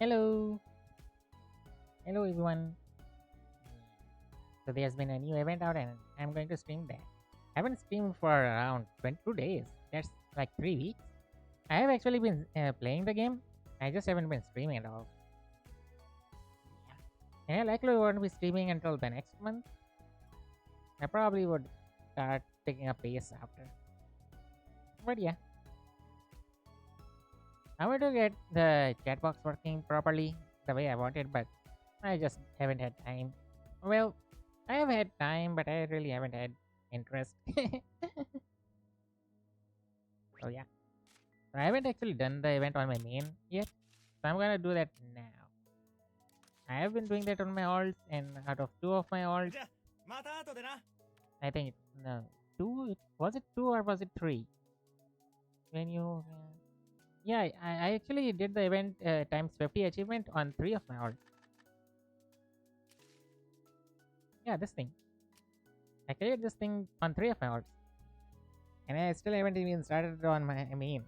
Hello, hello everyone. So there's been a new event out, and I'm going to stream that. I haven't streamed for around 22 days. That's like 3 weeks. I have actually been playing the game. I just haven't been streaming at all. Yeah. And I likely won't be streaming until the next month. I probably would start picking up pace after. But yeah, I want to get the chat box working properly the way I wanted, but I just haven't had time. Well, I have had time, but I really haven't had interest. So yeah, so I haven't actually done the event on my main yet, so I'm gonna do that now. I have been doing that on my alts, and out of two of my alts, じゃあまた後でな。I think no two. Was it two or was it three? When you yeah, I actually did the event times 50 achievement on three of my alts. Yeah, this thing. I created this thing on three of my alts, and I still haven't even started on my main.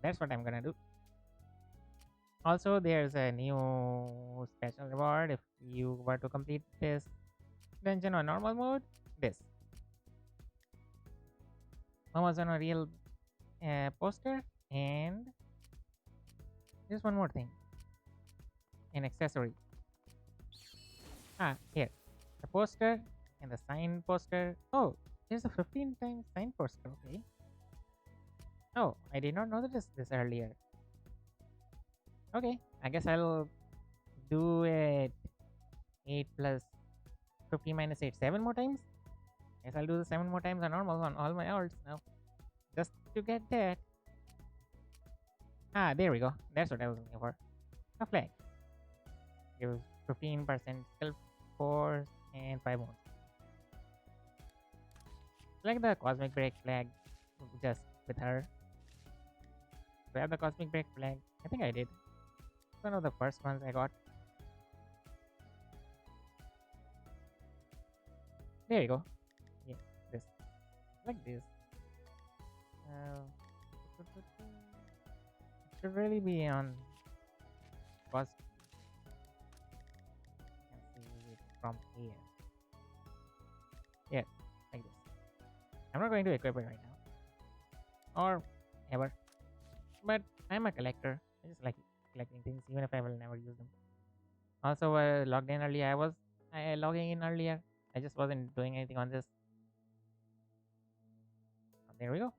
That's what I'm gonna do. Also, there's a new special reward if you were to complete this dungeon on normal mode. This Amazon a real poster, and there's one more thing, an accessory. Here, the poster and the sign poster. Oh, there's a 15 times sign poster. Okay. Oh, I did not know this earlier. Okay, I guess I'll do it 8 plus 50 minus 8 7 more times. Guess I'll do the 7 more times on normal on all my alts now. Just to get that. There we go. That's what I was looking for. A flag. Gives 15% skill force and 5 more. Like the cosmic break flag, just with her. Do I have the cosmic break flag? I think I did. It's one of the first ones I got. There you go. Yeah, this. Like this. Uh, should really be on cost. Can see it from here. Yeah, like this. I'm not going to equip it right now, or ever. But I'm a collector. I just like collecting things, even if I will never use them. Also, logged in earlier. I logging in earlier. I just wasn't doing anything on this. There we go.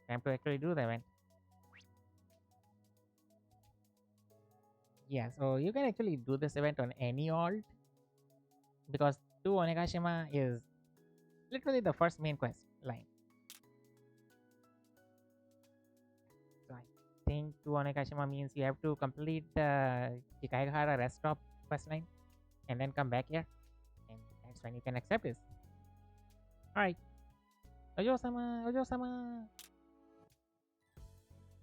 Time to actually do the event. Yeah, so you can actually do this event on any alt because to Onigashima is literally the first main quest line. So I think to Onigashima means you have to complete the Chikaigahara rest stop quest line and then come back here, and that's when you can accept this. Alright. Ojo-sama, Ojo-sama.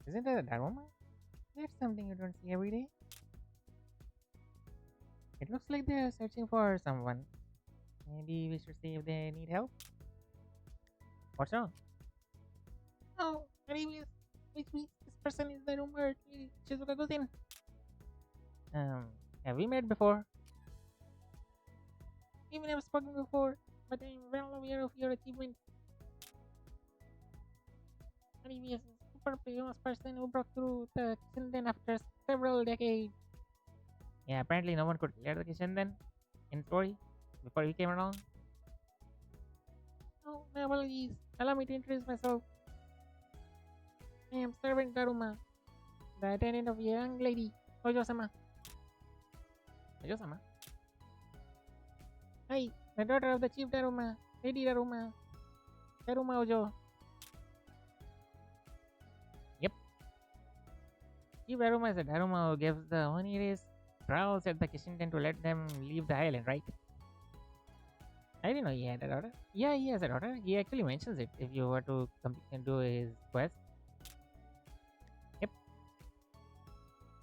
Isn't that a Daruma? That's something you don't see every day. It looks like they're searching for someone. Maybe we should see if they need help. What's wrong? Oh, Arabius, which means this person is the rumored Shizuka Guzin. Have we met before? We have never spoken before, but I'm well aware of your achievement. Arabius is a super famous person who broke through the Kishinden after several decades. Yeah, apparently no one could clear the Kishinden in story before he came along. Oh, my apologies. Allow me to introduce myself. I am Servant Daruma, the attendant of a young lady, Ojo-sama. Ojo-sama? Hi, the daughter of the chief Daruma, Lady Daruma. Daruma Ojo. Yep. Chief Daruma is a Daruma who gives the Oniris prowls at the Kishinden to let them leave the island, right? I didn't know he had a daughter. Yeah, he has a daughter. He actually mentions it if you were to do his quest. Yep.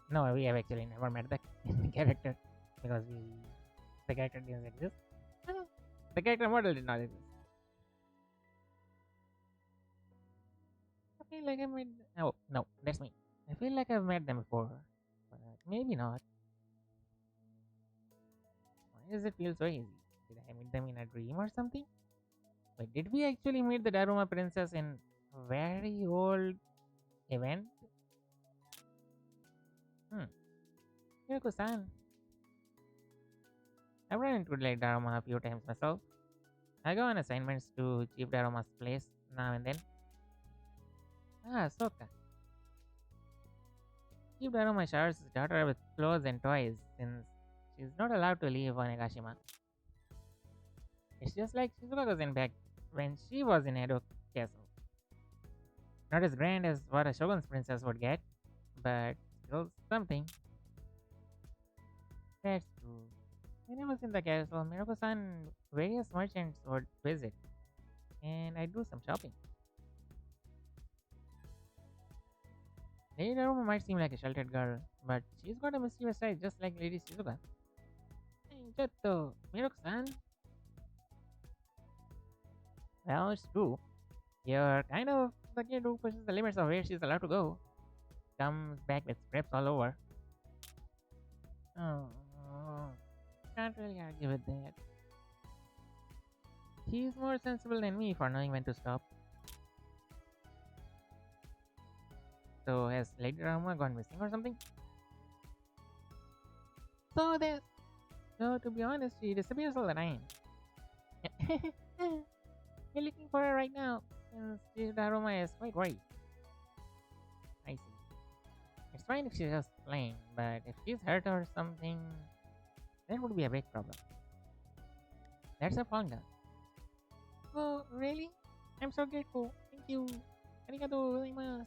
No, we have actually never met the character because the character didn't exist. The character model did not exist. I feel like I met. Oh no, that's me. I feel like I've met them before, but maybe not. Why does it feel so easy? Did I meet them in a dream or something? Wait, did we actually meet the Daruma princess in a very old event? Hmm. Yoko-san. I've run into like Daruma a few times myself. I go on assignments to Chief Daruma's place now and then. Ah, Soka. Chief Daruma showers his daughter with clothes and toys since she's not allowed to leave Onigashima. It's just like Shizuka was in back when she was in Edo Castle. Not as grand as what a Shogun's princess would get, but still something. That's true. When I was in the castle, Miroko-san, various merchants would visit, and I'd do some shopping. Lady Daruma might seem like a sheltered girl, but she's got a mischievous side just like Lady Shizuka. Hey, Jotto, Miroko-san. Well, it's true. You're kind of the kid who pushes the limits of where she's allowed to go. Comes back with scraps all over. Oh, can't really argue with that. He's more sensible than me for knowing when to stop. So has Lady Rama gone missing or something? So that so to be honest, she disappears all the time. We're looking for her right now, since Lady Rama is quite worried. I see. It's fine if she's just playing, but if she's hurt or something, that would be a big problem. That's a fun gun. Oh, really? I'm so grateful. Thank you. Arigato gozaimasu.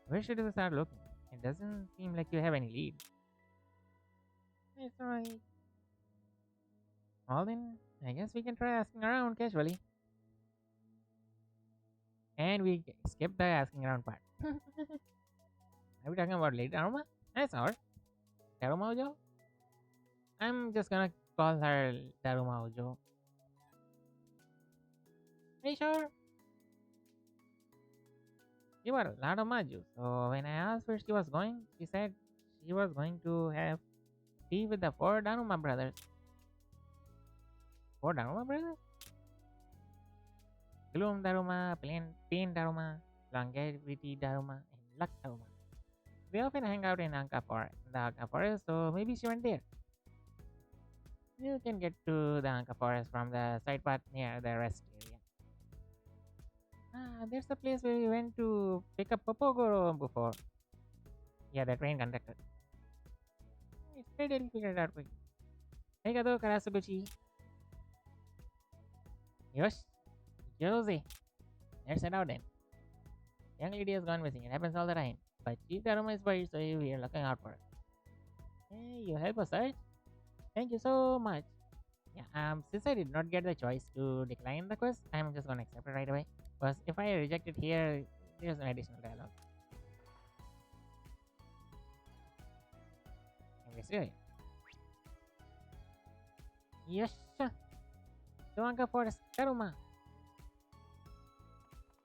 Where should we start looking? It doesn't seem like you have any lead. It's alright. Well then, I guess we can try asking around casually. And we skip the asking around part. Are we talking about Lady Daruma? That's our Daruma Ojo? I'm just gonna call her Daruma Ojo. Are you sure? She were a lot of maju. So when I asked where she was going, she said she was going to have tea with the four Daruma brothers. Four Daruma brothers? Gloom Daruma, Pain Daruma, Longevity Daruma, and Luck Daruma. They often hang out in the Anka Forest, so maybe she went there. You can get to the Anka Forest from the side path near the rest area. Ah, there's the place where we went to pick up Popogoro before. Yeah, the train conductor. It's ready, figure it out quick. Arigato, Karasuguchi. Yosh, Jose. Let's head out then. Young lady has gone missing. It happens all the time. But Chief Daruma is worried, so we are looking out for her. Hey, you help us search? Thank you so much. Yeah, since I did not get the choice to decline the quest, I'm just gonna accept it right away. Because if I reject it here, there's an additional dialogue. Investigate. Yes, sir. Doanka Forest, Daruma.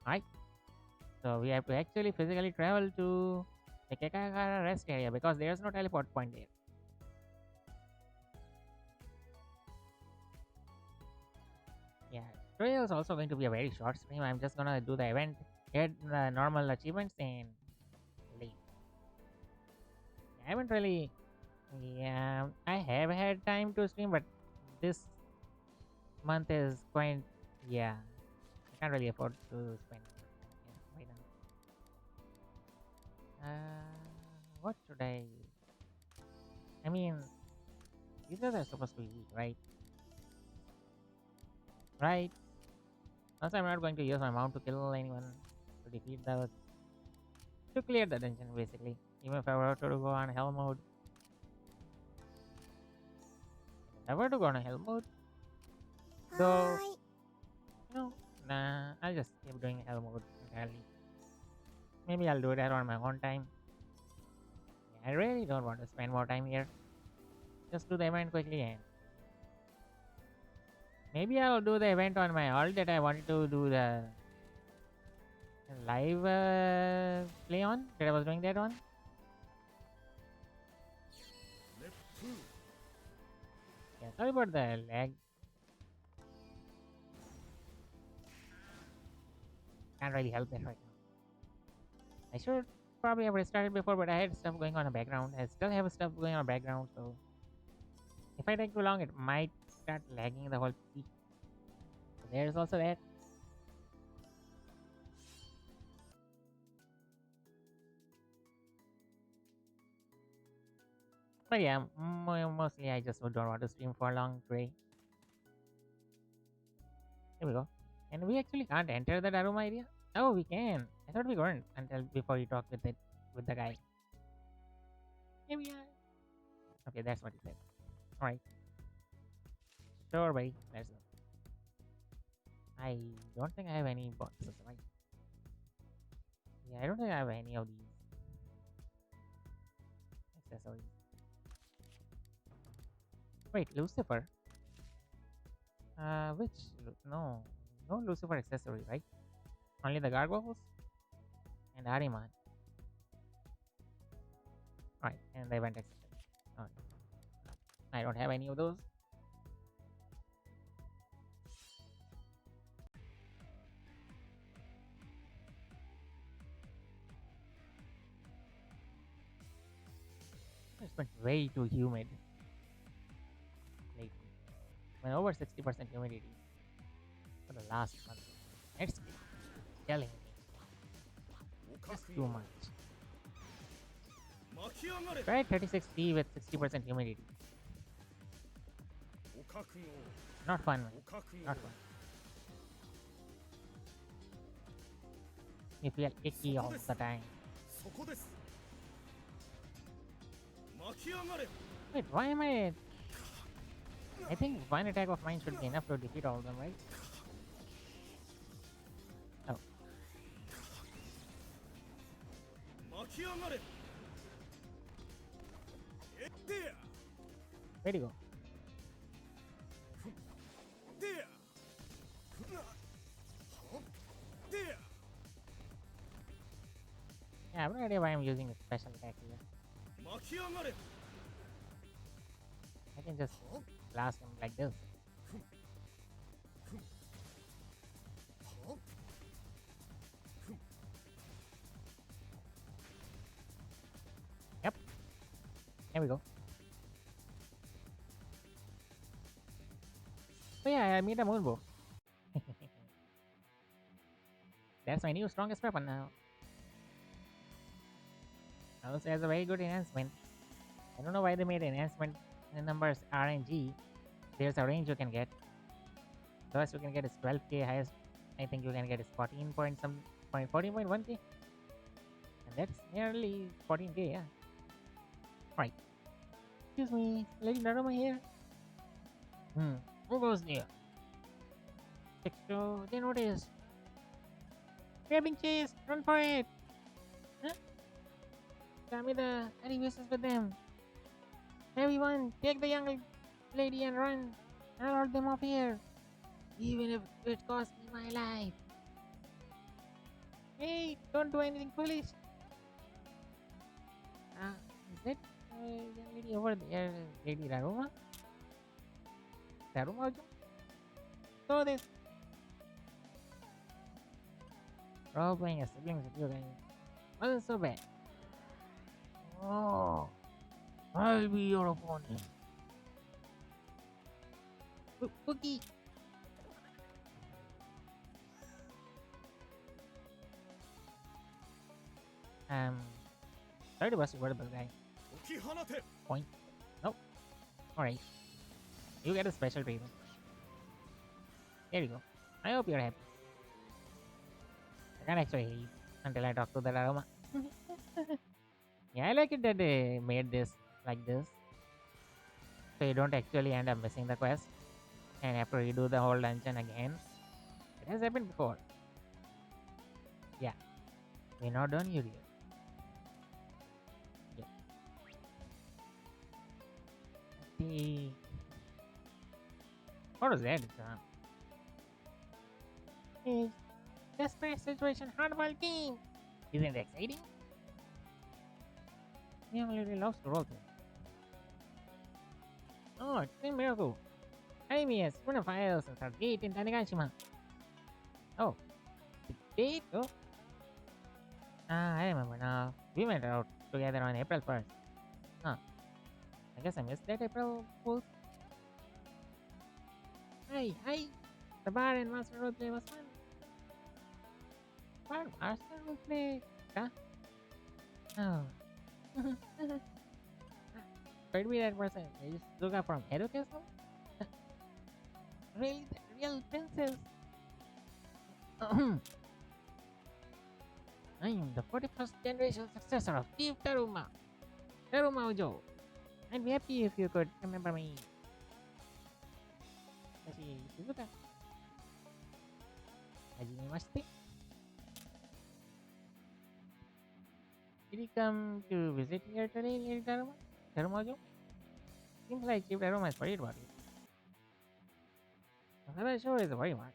Alright. So we have to actually physically travel to the Kekakara rest area because there's no teleport point there. Yeah, today is also going to be a very short stream. I'm just gonna do the event, get the normal achievements, and leave. I haven't really. Yeah, I have had time to stream, but this month is quite. Yeah, I can't really afford to spend right now. What should I? I mean, these guys are supposed to be weak, right? Right. Also, I'm not going to use my mount to kill anyone to defeat the to clear the dungeon basically. Even if I were to go on hell mode. If I were to go on hell mode, though, nah, I'll just keep doing hell mode entirely. Maybe I'll do that on my own time. Yeah, I really don't want to spend more time here. Just do the event quickly and maybe I'll do the event on my alt that I wanted to do the live play on that I was doing that on. Yeah, sorry about the lag. Can't really help that right now. I should probably have restarted before, but I had stuff going on in the background. I still have stuff going on in the background, so if I take too long, it might start lagging the whole PC. So there's also that. But yeah, mostly I just don't want to stream for long today. Here we go. And we actually can't enter the Daruma area. Oh, we can. I thought we couldn't until before you talked with the guy. Here we are. Okay, that's what he said. All right, sure, buddy. Let's go. I don't think I have any boxes, right? Yeah, I don't think I have any of these accessories. Wait, Lucifer? No, no Lucifer accessory, right? Only the gargoyles and Ariman. Right, and the event accessory. Alright. I don't have any of those. It's been way too humid lately. When over 60% humidity for the last month. It's killing me. That's too much. Try 36D with 60% humidity. Not fun, man. Not fun. You feel icky all the time. Wait, why am I... I think one attack of mine should be enough to defeat all of them, right? Oh. Where'd he go? Yeah, I have no idea why I'm using a special attack here. I can just blast him like this. Yep. There we go. So yeah, I made a moon bow. That's my new strongest weapon now. Also has a very good enhancement. I don't know why they made enhancement in numbers R and G. There's a range you can get. First you can get is 12k, highest I think you can get is 14 point some point 14.1k. And that's nearly 14k, yeah. Right. Excuse me, Lady Daruma here. Who goes there? So they notice. We are being chased, run for it! Huh? Tell me the animuses with them. Everyone, take the young lady and run. I'll hold them off here. Even if it costs me my life. Hey, don't do anything foolish. Is that young lady over there, Lady Daruma? Daruma? So this. Role playing as siblings with you guys wasn't so bad. Oh, I'll be your opponent. Cookie. Sorry to bust your word about the guy. Point. Nope. Alright. You get a special treatment. There you go. I hope you're happy. I can't actually hear you until I talk to the Daruma. Yeah, I like it that they made this like this. So you don't actually end up missing the quest and have to redo the whole dungeon again. It has happened before. Yeah. We're not done here yet. Yeah. The... What was that? It's desperate situation, hardball game. Isn't it exciting? Young lady loves to roll things. Oh, extreme miracle. Anime Spooner since our gate in Tanegashima. Oh, the date? Oh, I remember now. We went out together on April 1st. Huh. I guess I missed that April Fool's. Hi, hi. The bar and master roleplay was fun. Bar master roleplay? Huh? Oh. Could be that person. Is Suga from Edo Castle? Really? The real princess? I am the 41st generation successor of Chief Daruma. Daruma Ujo. I'd be happy if you could remember me. Tashi Shizuka. Hajimemashite. Did he come to visit here today, Lady Daruma? Daruma Ujo? Seems like Chief Daruma is worried about you. The other sure is worried about.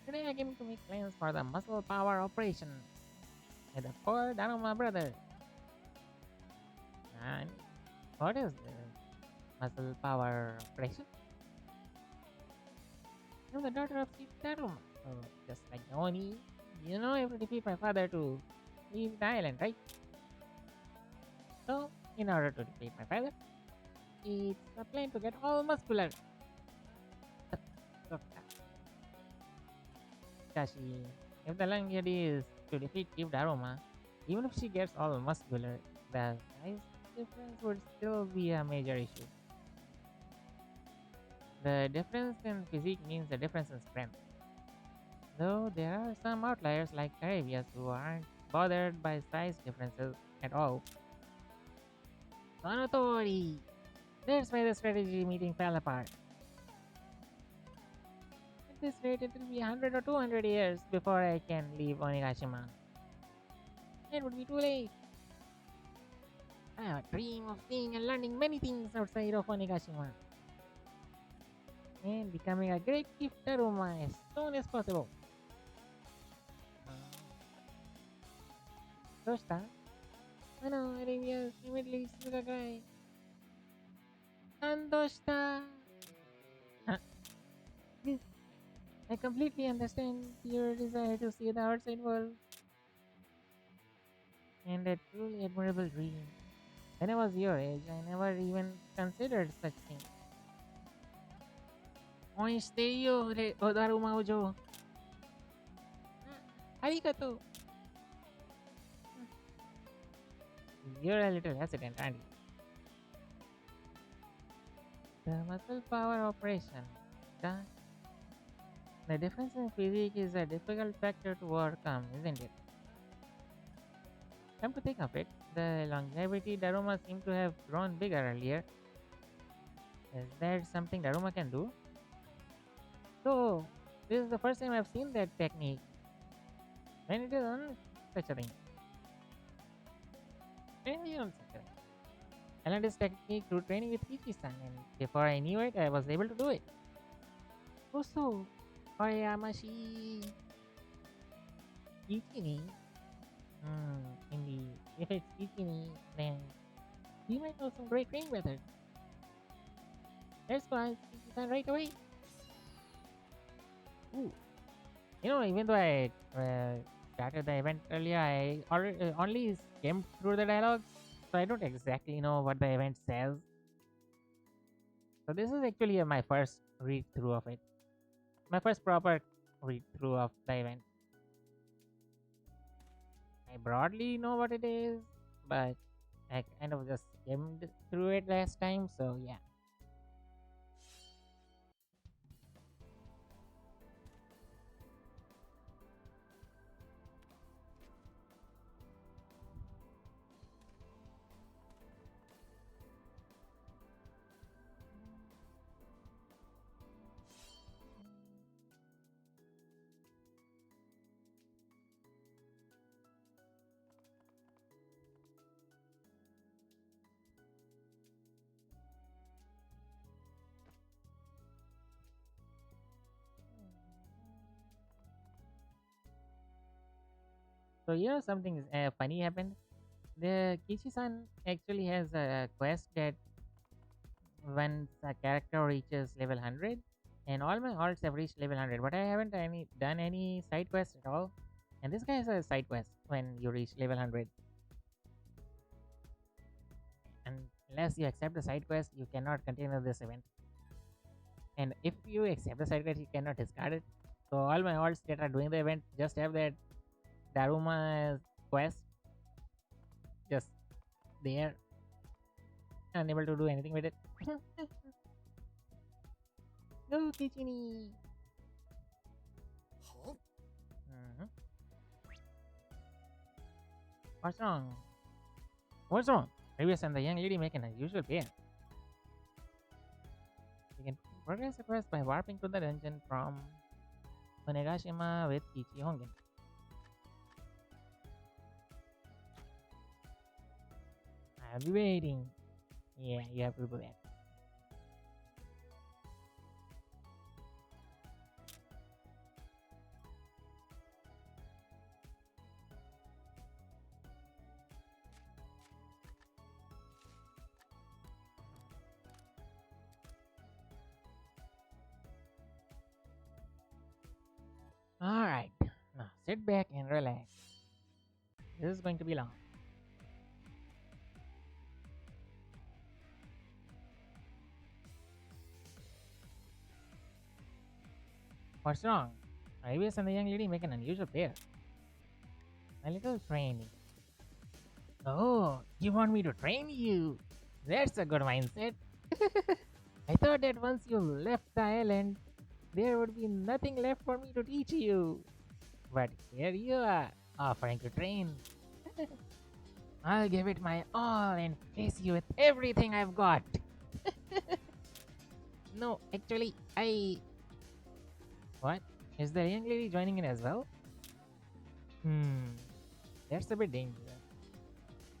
Today I came to make plans for the muscle power operation with the four Daruma brothers. And what is the muscle power operation? I'm the daughter of Chief Daruma. So just like Oni, you know I have to defeat my father to leave the island, right? So, in order to defeat my father, it's a plan to get all muscular. So, Kashi, if the long is to defeat Chief Daruma, even if she gets all muscular, the size difference would still be a major issue. The difference in physique means the difference in strength. Though there are some outliers like Arabians who aren't bothered by size differences at all. Sonotori! That's why the strategy meeting fell apart. At this rate, it will be 100 or 200 years before I can leave Onigashima. It would be too late. I have a dream of seeing and learning many things outside of Onigashima. And becoming a great chief Daruma as soon as possible. Dosta? Ano, Arabia's immediately Sugakai. Andoshta! Huh? Yes, I completely understand your desire to see the outside world. And that truly admirable dream. When I was your age, I never even considered such things. Oinsteyo, Daruma Ujo. Arigato. You're a little hesitant, aren't you? The muscle power operation. The, the difference in physique is a difficult factor to overcome, isn't it? Come to think of it, the longevity Daruma seemed to have grown bigger earlier. Is that something Daruma can do? So, this is the first time I've seen that technique. When it is on such a thing. Training on such a thing. I learned this technique through training with Kichi-san, and before I knew it, I was able to do it. Also, Oyamashi Ichini. Indeed. If it's Ichini, then you might know some great training methods. Let's go ask Kichi-san right away. Ooh. You know, even though I started the event earlier, I already, only skimmed through the dialogues, so I don't exactly know what the event says. So this is actually my first read through of it. My first proper read through of the event. I broadly know what it is, but I kind of just skimmed through it last time, so yeah. So you know something funny happened. The Kishi-san actually has a quest that once a character reaches level 100, and all my alts have reached level 100, but I haven't done any side quest at all. And this guy has a side quest when you reach level 100. And unless you accept the side quest, you cannot continue this event. And if you accept the side quest, you cannot discard it. So all my alts that are doing the event just have that Daruma quest just there, unable to do anything with it. Go Kichini! Mhm. What's wrong? What's wrong? Previous and the young lady make an unusual pair. You can progress the quest by warping to the dungeon from Onegashima with Kichi Hongen. I'll be waiting. Yeah, you have to do that. Alright, now sit back and relax. This is going to be long. What's wrong? Iris and the young lady make an unusual pair. A little training. Oh, you want me to train you? That's a good mindset. I thought that once you left the island, there would be nothing left for me to teach you. But here you are, offering to train. I'll give it my all and face you with everything I've got. No, actually, I. What? Is the young lady joining in as well? That's a bit dangerous.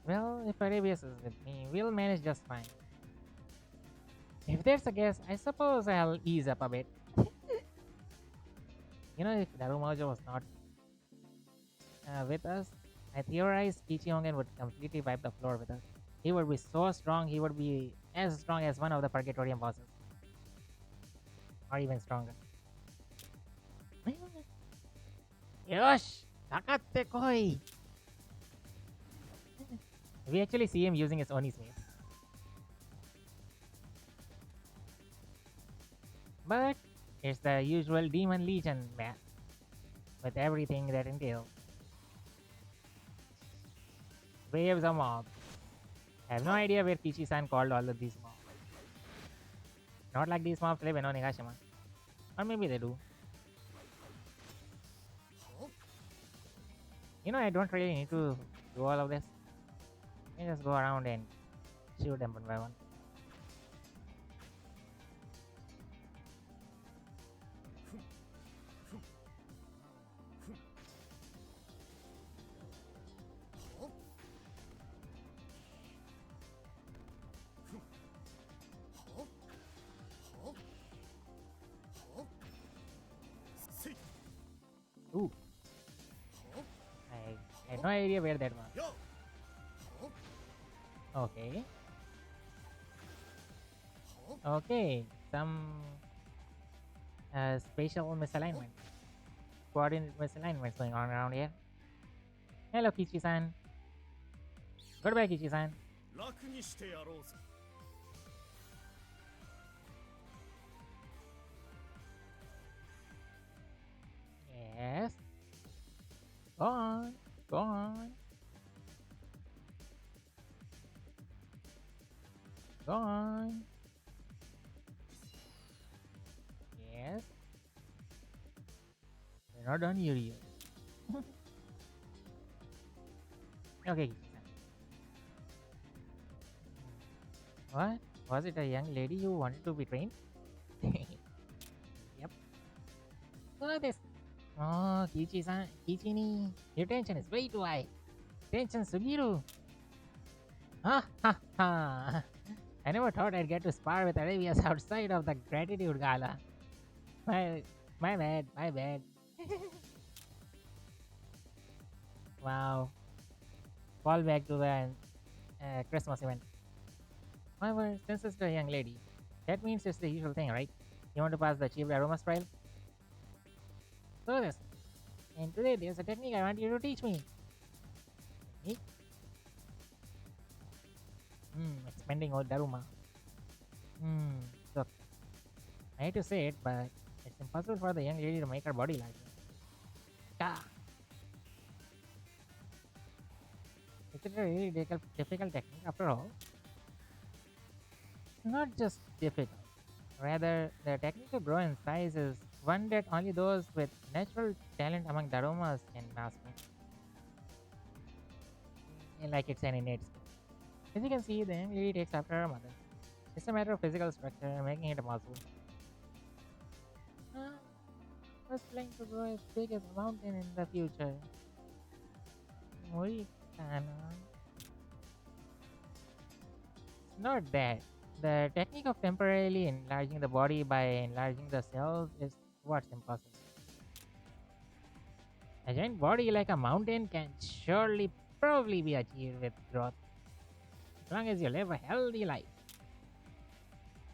Well, if Arabius is with me, we'll manage just fine. If there's a guess, I suppose I'll ease up a bit. If Darumajo was not with us, I theorize Kichihongen would completely wipe the floor with us. He would be so strong, he would be as strong as one of the Purgatorium bosses. Or even stronger. Yosh! Takatte koi! We actually see him using his Oni's mace. But it's the usual Demon Legion map with everything that entails. Waves of mobs. I have no idea where Kichi-san called all of these mobs. Not like these mobs live in Onigashima. Or maybe they do. I don't really need to do all of this. I can just go around and shoot them one by one. Ooh. I had no idea where that was. Okay. Okay. Some spatial misalignment. Coordinate misalignments going on around here. Hello, Kichi-san. Goodbye, Kichi-san. Yes. Go on. Go on. Go on. Yes. We're not done here yet. Okay. What? Was it a young lady you wanted to be trained? Yep. Look at this. Oh, Kichi-san. Kichi-ni. Your tension is way too high. Tension Sugiru. Ha ha ha. I never thought I'd get to spar with Arabias outside of the gratitude gala. My bad, my bad. Wow. Fall back to the Christmas event. However, since it's the young lady, That means it's the usual thing, right? You want to pass the Chief Daruma trial? So this. And today there's a technique I want you to teach me. Technique? Expanding old Daruma. Look, I hate to say it, but it's impossible for the young lady to make her body larger. Ah, is it a really difficult technique after all? Not just difficult. Rather, the technique to grow in size is one that only those with natural talent among Darumas can master. Like it's an innate skill. As you can see, the young lady takes after her mother. It's a matter of physical structure, making it a muscle. Uh, I was planning to grow as big as a mountain in the future. We cannot. It's not that. The technique of temporarily enlarging the body by enlarging the cells is what's impossible. A giant body like a mountain can surely probably be achieved with growth as long as you live a healthy life.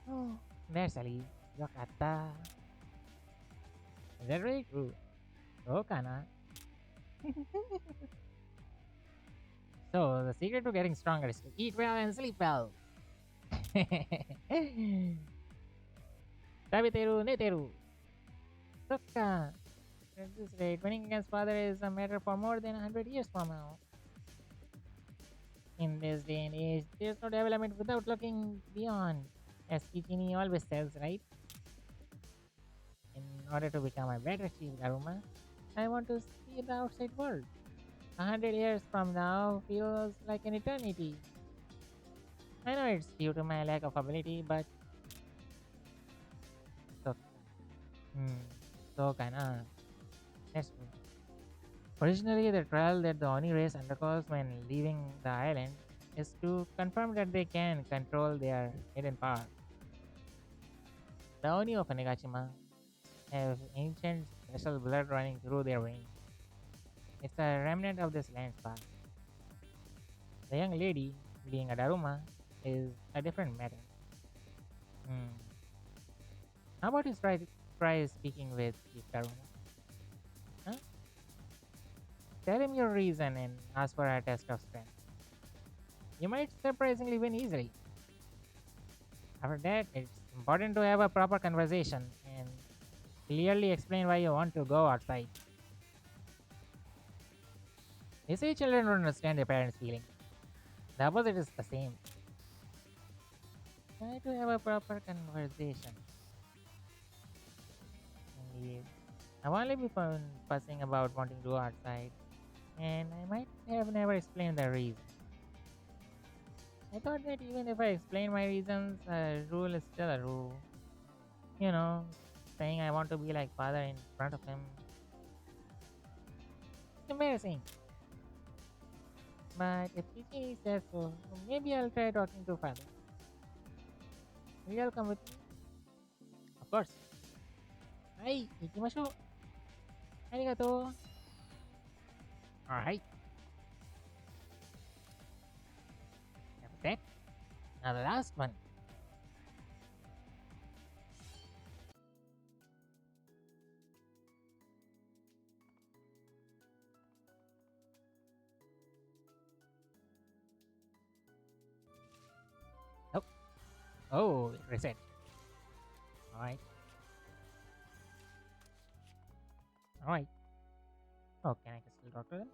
Oh, there's Ali. Yokata. Is that really true? Oh, Kana. So, the secret to getting stronger is to eat well and sleep well. Tabiteru Neteru. Sokka. At this rate, winning against father is a matter for more than 100 years from now. In this day and age, there's no development without looking beyond. As Kichini always says, right? In order to become a better Chief Daruma, I want to see the outside world. 100 years from now feels like an eternity. I know it's due to my lack of ability, but so, hmm, so kinda. That's true. Originally, the trial that the Oni race undergoes when leaving the island is to confirm that they can control their hidden power. The Oni of Onigashima have ancient special blood running through their veins. It's a remnant of this land's past. The young lady, being a Daruma, is a different matter. Hmm. How about you try speaking with Chief Daruma? Huh? Tell him your reason and ask for a test of strength. You might surprisingly win easily. After that, it's important to have a proper conversation and clearly explain why you want to go outside. They say children don't understand their parents' feelings. The opposite is the same. Try to have a proper conversation. Indeed. I've only been fussing about wanting to go outside, and I might have never explained the reason. I thought that even if I explain my reasons, a rule is still a rule. You know, saying I want to be like father in front of him. It's embarrassing. But if Kichi says so, maybe I'll try talking to father. Will you all come with me? Of course. Hi, ikimasho. Arigato. Alright, that's that. Now the last one. Oh, oh, reset. Alright, alright. Oh, can I still talk to them?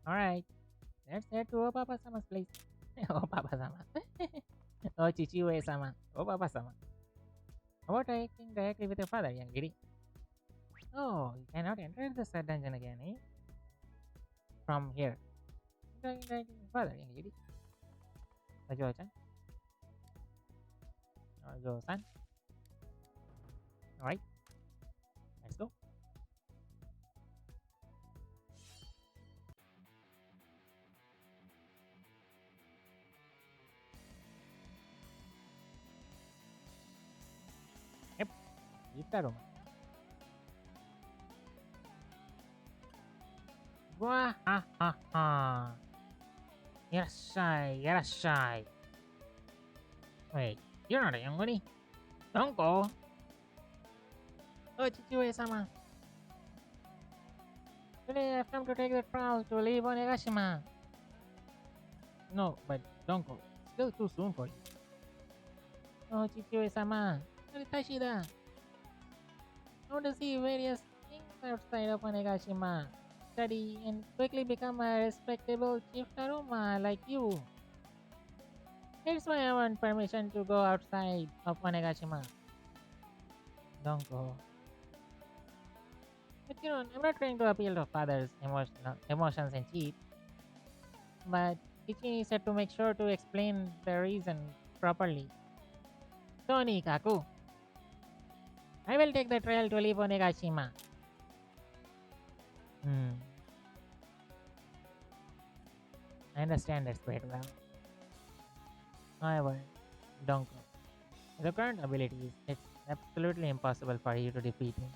Alright, let's head to Oh Papa Sama's place. Oh Papa Sama. Oh Chichiwe Sama. Oh Papa Sama. How about acting directly with your father, young lady? Oh, you cannot enter the sad dungeon again, eh? From here. Talking directly with your father, young lady. Ojo-chan. Ojo-san. Alright, let's go. Yep, leave the room. Wah ha ha ha. Yarashai, Yarashai. Wait, you're not a young one. Don't go. Oh, Chichiue-sama. Today I've come to take the trial to leave Onigashima. No, but don't go. Still too soon for you. Oh, Chichiue-sama. Tashida. I want to see various things outside of Onigashima. Study and quickly become a respectable chief Daruma like you. That's why I want permission to go outside of Onigashima. Don't go. But you know, I'm not trying to appeal to father's emotions and cheat. But Ichi said to make sure to explain the reason properly. Tony Kaku, I will take the trail to leave Onigashima. Hmm. I understand that quite well. However, don't go. With the current abilities, it's absolutely impossible for you to defeat him.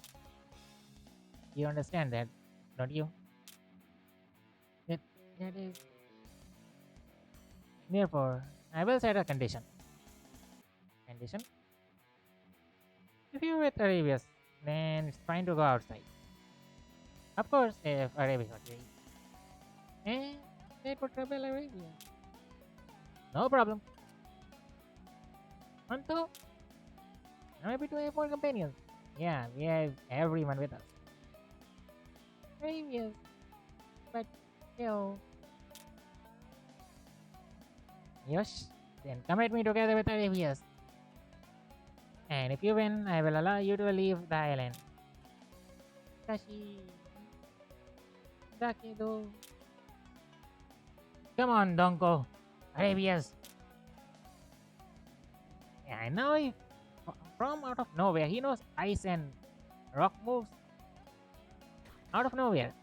You understand that, don't you? That, that is. Therefore, I will set a condition. Condition? If you're with Arabius, then it's fine to go outside. Of course, if Arabius agrees. And they could trouble Arabia. No problem. Anto, I'm happy to have more companions. Yeah, we have everyone with us. Arabius, but still. Yes, then come at me together with Arabius. And if you win, I will allow you to leave the island. Kashi. Dakedo. Come on, Donko. Arabius. Yeah, I know if from out of nowhere, he knows ice and rock moves. Out of nowhere.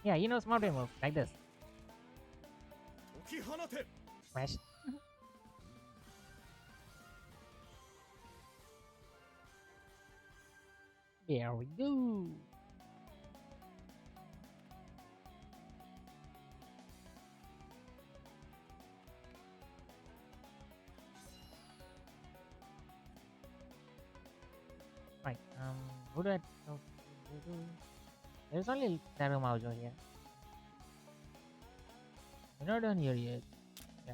Yeah, he knows mountain moves like this. Smash. There we go. Right. Who do I? There's only Daruma here. We're not done here yet. Yeah.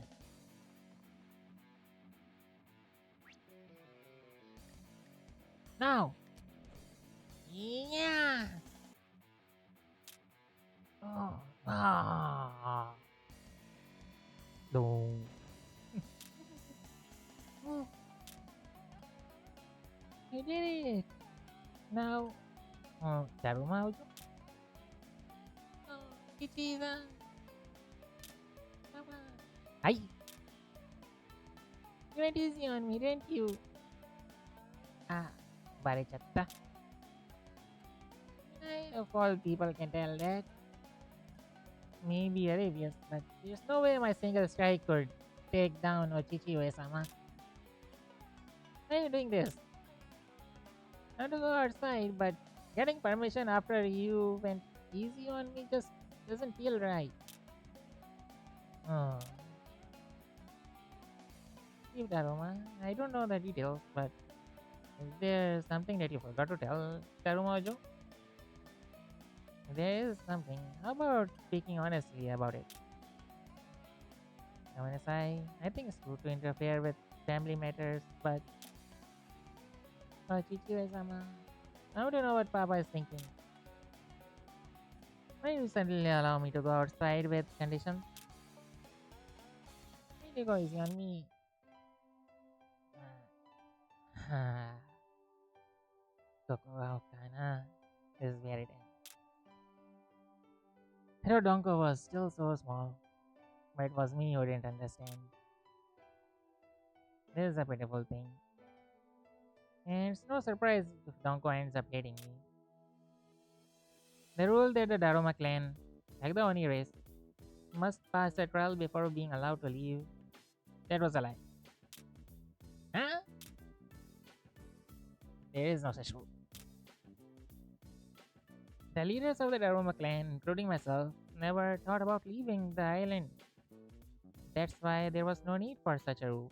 Now. Yeah. Oh. Ah. No. Oh, I did it. Now. Oh, Daruma. Oh, Kichi-san. Come on. Hi. You went easy on me, didn't you? Ah, Barichatta. I, of all people, can tell that. Maybe Arabians, but there's no way my single strike could take down Ochichi Uesama. Why are you doing this? I want to go outside, but getting permission after you went easy on me just doesn't feel right. Oh. Steve Daruma, I don't know the details, but is there something that you forgot to tell Daruma Ojo? There is something. How about speaking honestly about it? I think it's rude to interfere with family matters, but Chichi-sama, I want to know what Papa is thinking. Why you suddenly allow me to go outside with conditions? Why do you go easy on me? Kokoro Kana is where it ends. Hirodonko was still so small, but it was me who didn't understand. This is a pitiful thing. And it's no surprise if Donko ends up hating me. The rule that the Daruma clan, like the Oni race, must pass a trial before being allowed to leave, that was a lie. Huh? There is no such rule. The leaders of the Daruma clan, including myself, never thought about leaving the island. That's why there was no need for such a roof.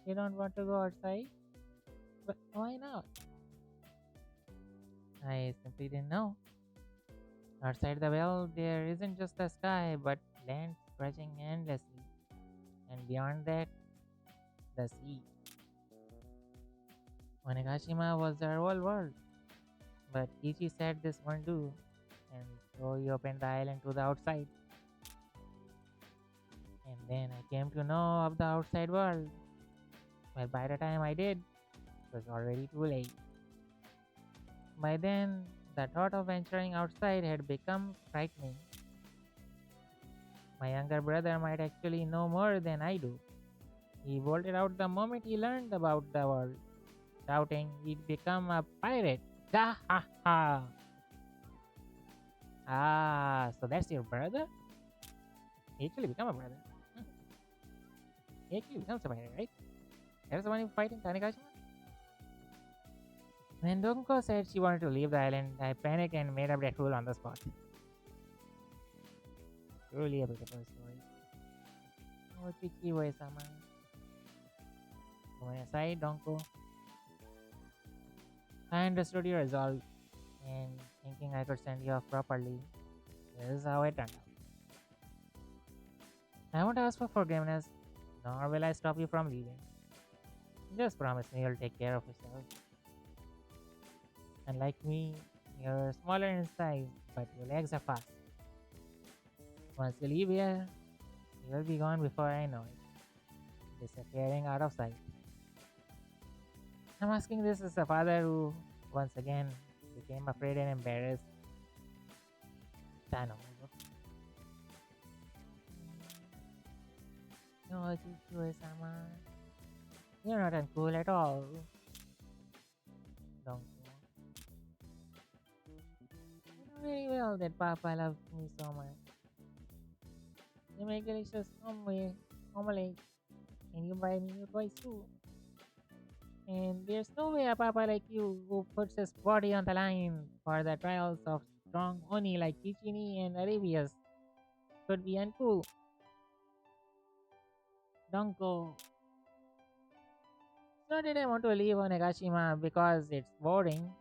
You don't want to go outside? But why not? I simply didn't know. Outside the well, there isn't just the sky, but land stretching endlessly. And beyond that, the sea. Onigashima was our whole world. But Kichi said this won't do. And so he opened the island to the outside. And then I came to know of the outside world. Well, by the time I did, it was already too late. By then, the thought of venturing outside had become frightening. My younger brother might actually know more than I do. He bolted out the moment he learned about the world, shouting he'd become a pirate. Ha ha ha! Ah, so that's your brother? He actually become a brother. Hmm. He actually becomes a pirate, right? That's the one you fight in Tanigashima? When Donko said she wanted to leave the island, I panicked and made up that rule on the spot. Truly a beautiful story. Oh, Chichi Uesama. Going aside, Donko. I understood your resolve and thinking I could send you off properly. This is how it turned out. I won't ask for forgiveness, nor will I stop you from leaving. Just promise me you'll take care of yourself. Unlike me, you're smaller in size, but your legs are fast. Once you leave here, you'll be gone before I know it, disappearing out of sight. I'm asking this as a father who, once again, became afraid and embarrassed. Tano. No, Chichi-sama. You're not uncool at all. Don't you? You know very well that Papa loves me so much. You make delicious omelette, and you buy me new toys too. And there's no way a Papa like you who puts his body on the line for the trials of strong Oni like Kichini and Arabias could be uncool. Donko. It's not that I want to leave Onegashima because it's boring.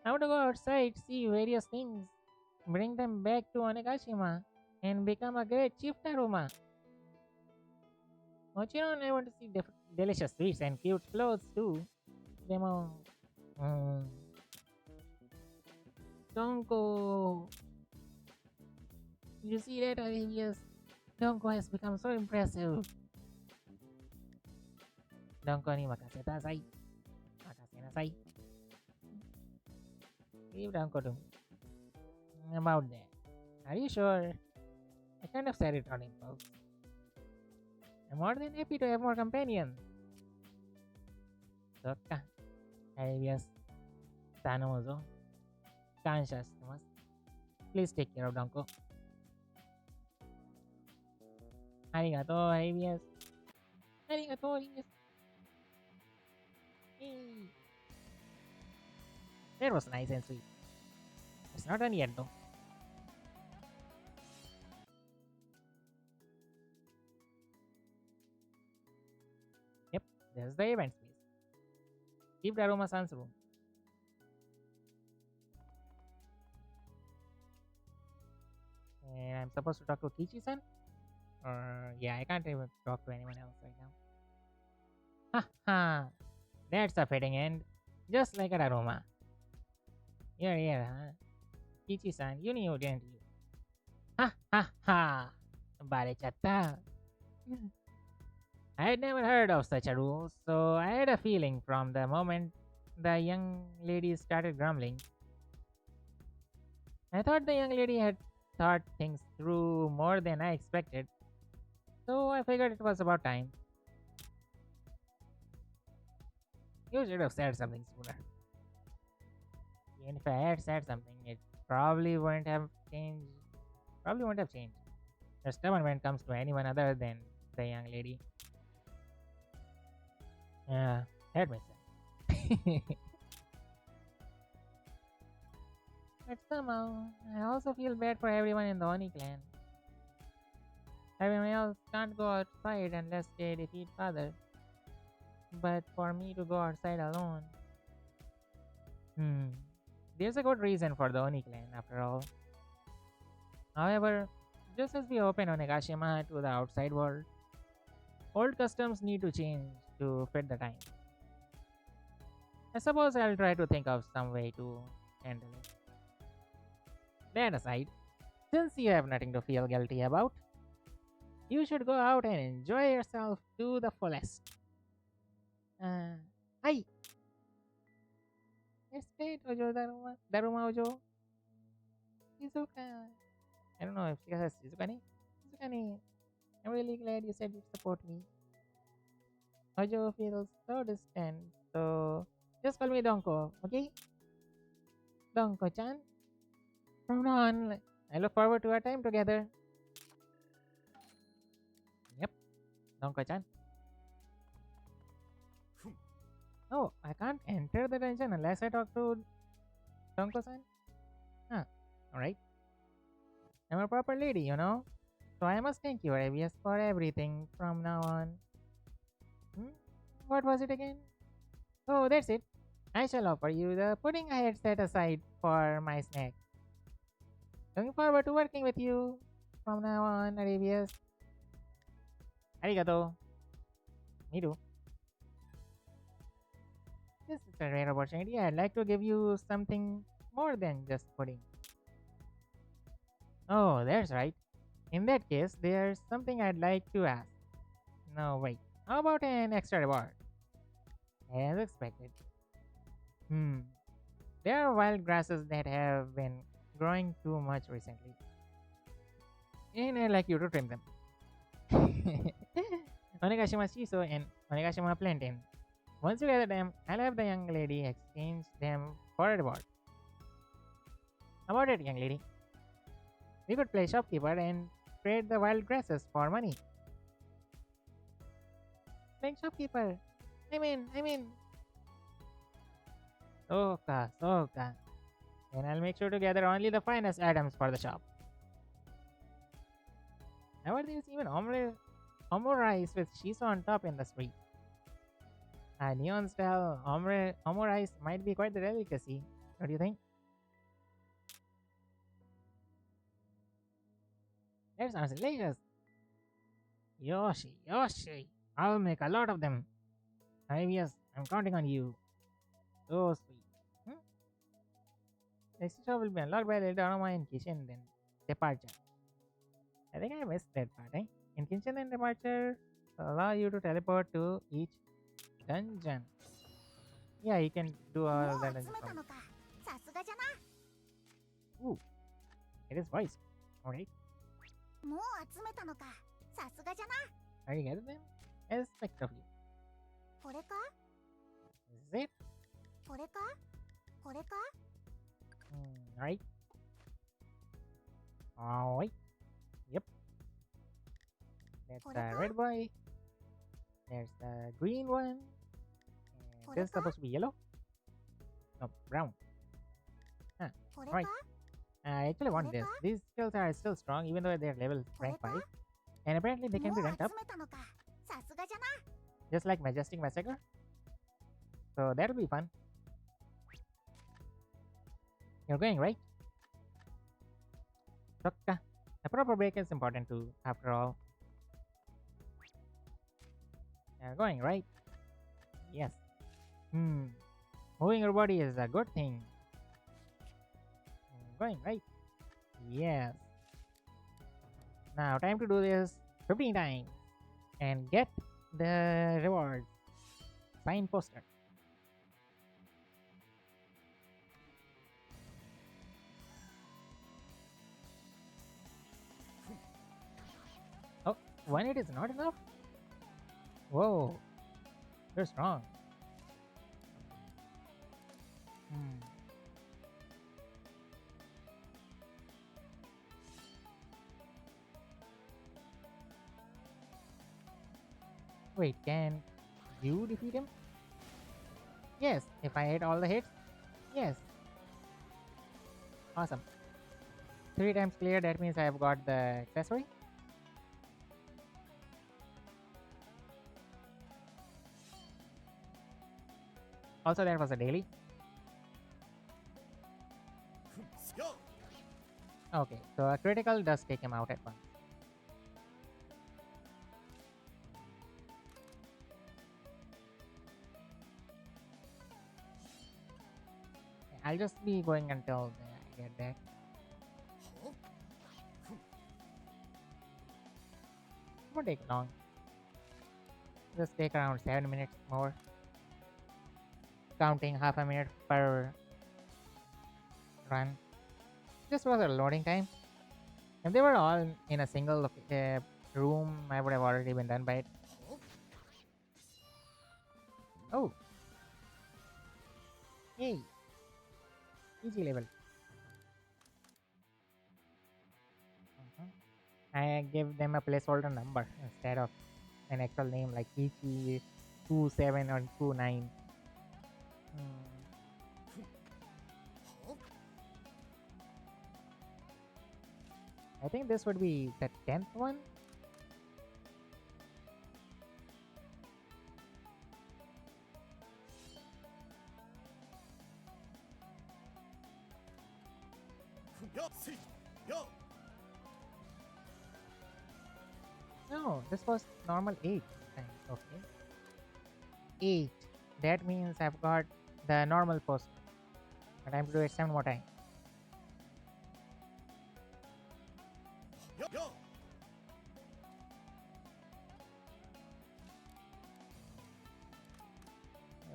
I want to go outside, see various things, bring them back to Onegashima, and become a great chief Daruma. But you know, I want to see delicious sweets and cute clothes too. Demo. Mm. Donko. You see that, Arabias? Donko has become so impressive. Donko ni makase tasai. Makase nasai. Leave Donko to me. About that. Are you sure? I kind of said it on impulse. I'm more than happy to have more companions. Sokka. Arabias. Tanozo. Kansha shitemasu. Please take care of Donko. Arigato, Arabias. Arigato, Arabias. Hey. That was nice and sweet. It's not done yet though. Yep, there's the event space. Keep Daruma-san's room. And I'm supposed to talk to Kichi-san? Or, yeah, I can't even talk to anyone else right now. Ha ha! That's a fitting end. Just like a Daruma. You're here, huh? Kichi-san, you knew, didn't you? Ha ha ha! Barechatta. I had never heard of such a rule, so I had a feeling from the moment the young lady started grumbling. I thought the young lady had thought things through more than I expected, so I figured it was about time. You should have said something sooner. Even if I had said something, it probably wouldn't have changed. Probably wouldn't have changed. You're stubborn when it comes to anyone other than the young lady. Yeah, that makes sense. But somehow, I also feel bad for everyone in the Oni clan. Everyone else can't go outside unless they defeat father. But for me to go outside alone. Hmm. There's a good reason for the Oni clan after all. However, just as we open Onigashima to the outside world, old customs need to change to fit the time. I suppose I'll try to think of some way to handle it. That aside, since you have nothing to feel guilty about, you should go out and enjoy yourself to the fullest. Uh, Hi, it's great, Ojo Daruma, Daruma Ojo. Shizuka. I don't know if she has Shizukani. Shizukani, I'm really glad you said you'd support me. Ojo feels so distant, so just call me Donko, okay? Donko-chan. From now on, I look forward to our time together. Yep, Donko-chan. Oh, I can't enter the dungeon unless I talk to Donko-san. Huh, alright. I'm a proper lady, you know? So I must thank you, Arabius, for everything from now on. Hmm? What was it again? Oh, that's it. I shall offer you the pudding I had set aside for my snack. Looking forward to working with you from now on, Arabius. Arigato. Me too. This is a rare opportunity. I'd like to give you something more than just pudding. Oh, that's right. In that case, there's something I'd like to ask. No, wait. How about an extra reward? As expected. Hmm. There are wild grasses that have been growing too much recently. And I'd like you to trim them. Onigashima shiso and Onigashima plantain. Once you gather them, I'll have the young lady exchange them for a reward. How about it, young lady? We could play shopkeeper and trade the wild grasses for money. Playing shopkeeper. I'm in. Soka. And I'll make sure to gather only the finest items for the shop. Never there's even omurice with shiso on top in the street. A neon style omurice might be quite the delicacy, don't you think? That sounds delicious. Yoshi. I'll make a lot of them. Yes, I'm counting on you. So sweet. Hmm? Next shop will be unlocked by the Daruma in kitchen, then departure. I think I missed that part, eh? In kitchen and departure allow you to teleport to each dungeon. Yeah, you can do all the dungeons. Ooh, it is voiced. Alright. Are you getting them? Aspect of you. Is it? Alright. Alright. Yep. That's the red boy. There's the green one. And this is supposed to be yellow. No, brown. Huh. Right. I actually want this. These skills are still strong even though they're level rank 5. And apparently they can be ranked up. Just like Majestic Massacre. So that'll be fun. You're going, right? Tokka. A proper break is important too, after all. You're going, right? Yes. Moving your body is a good thing. You're going, right? Yes. Now, time to do this 15 times. And get the rewards. Sign poster. Oh, one hit is not enough? Whoa. You're strong. Wait, can you defeat him? Yes, if I hit all the hits. Yes. Awesome. 3 times clear, that means I have got the accessory. Also, that was a daily. Okay, so a critical does take him out at once. I'll just be going until I get back. It won't take long. Just take around 7 minutes more. Counting half a minute per run. This was a loading time. If they were all in a single room, I would have already been done by it. Oh, hey, easy level. Mhm. I give them a placeholder number instead of an actual name like Ichi 27 or 29. Hmm. I think this would be the 10th one. No, this was normal 8 times. Okay. 8. That means I've got the normal post. But I have to do it 7 more times.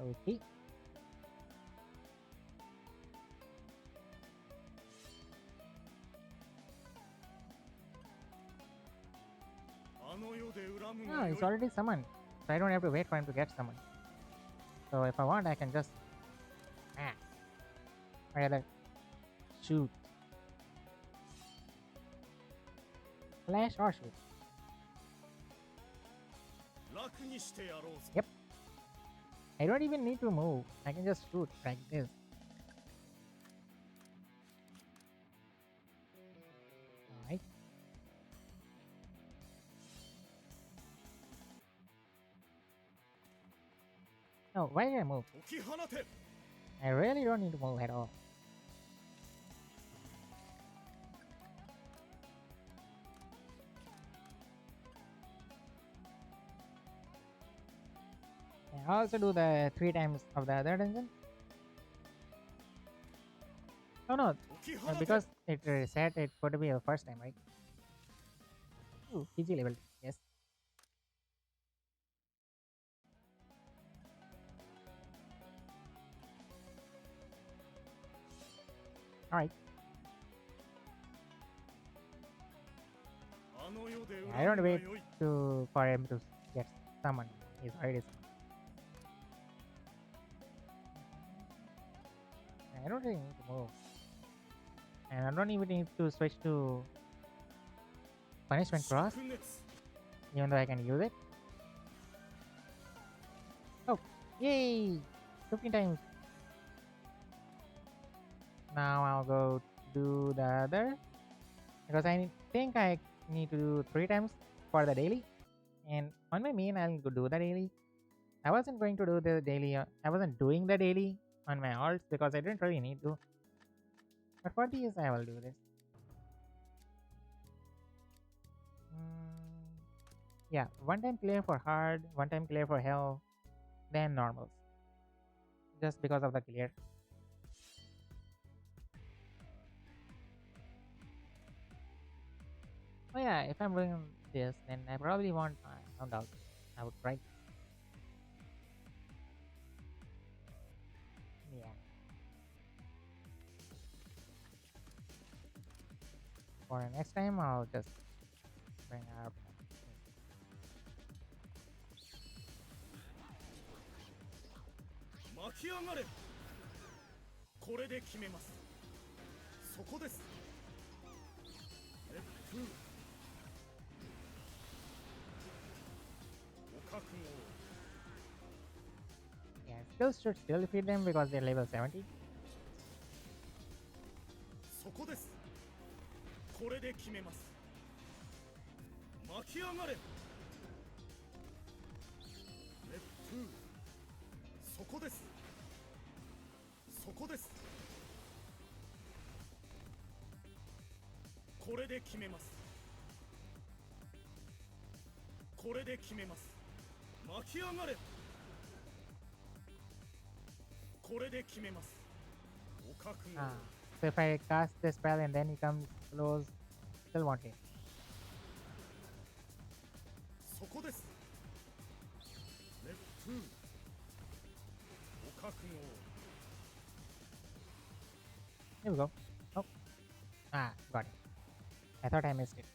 Okay. No, it's already summoned. So I don't have to wait for him to get summoned. So if I want, I can just or rather shoot. Flash or shoot. Yep. I don't even need to move. I can just shoot like this. Alright. No, why did I move? I really don't need to move at all. I also do the 3 times of the other dungeon. Oh no, because it said it could be the first time, right? Ooh, PG level, yes. Alright. I don't wait for him to get summoned. He's already summoned. I don't really need to move. And I don't even need to switch to punishment cross, even though I can use it. Oh, yay! 15 times. Now I'll go do the other. Because I think I need to do 3 times for the daily. And on my main, I'll go do the daily. I wasn't going to do the daily. I wasn't doing the daily on my alts because I didn't really need to. But for these, I will do this. Yeah, one time clear for hard, one time clear for hell, then normals. Just because of the clear. Oh yeah, if I'm doing this, then I probably want round out. I would try. Yeah. For next time, I'll just bring up. 巻き上がれ。これで決めます。そこです。熱風。お覚悟。 Yeah, skills should still defeat them because they're level 70. そこです。これで決めます。巻き上がれ。熱風。そこです。これで決めます。これで決めます。巻き上がれ。これで決めます。お覚悟を。Ah. So if I cast the spell and then he comes close, still won't hit. そこです。熱風。お覚悟を。 Here we go. Oh. Ah, got it. I thought I missed it.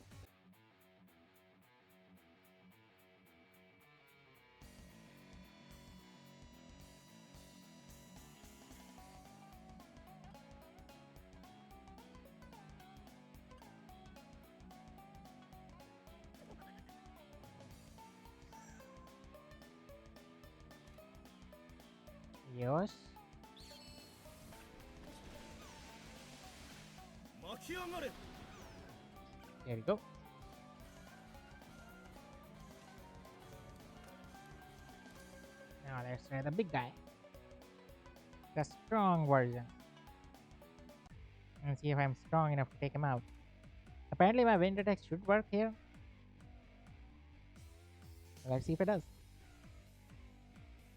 Yosh. 巻き上がれ。 Here we go. Now let's try the big guy. The strong version. And see if I'm strong enough to take him out. Apparently my wind attack should work here. Let's see if it does.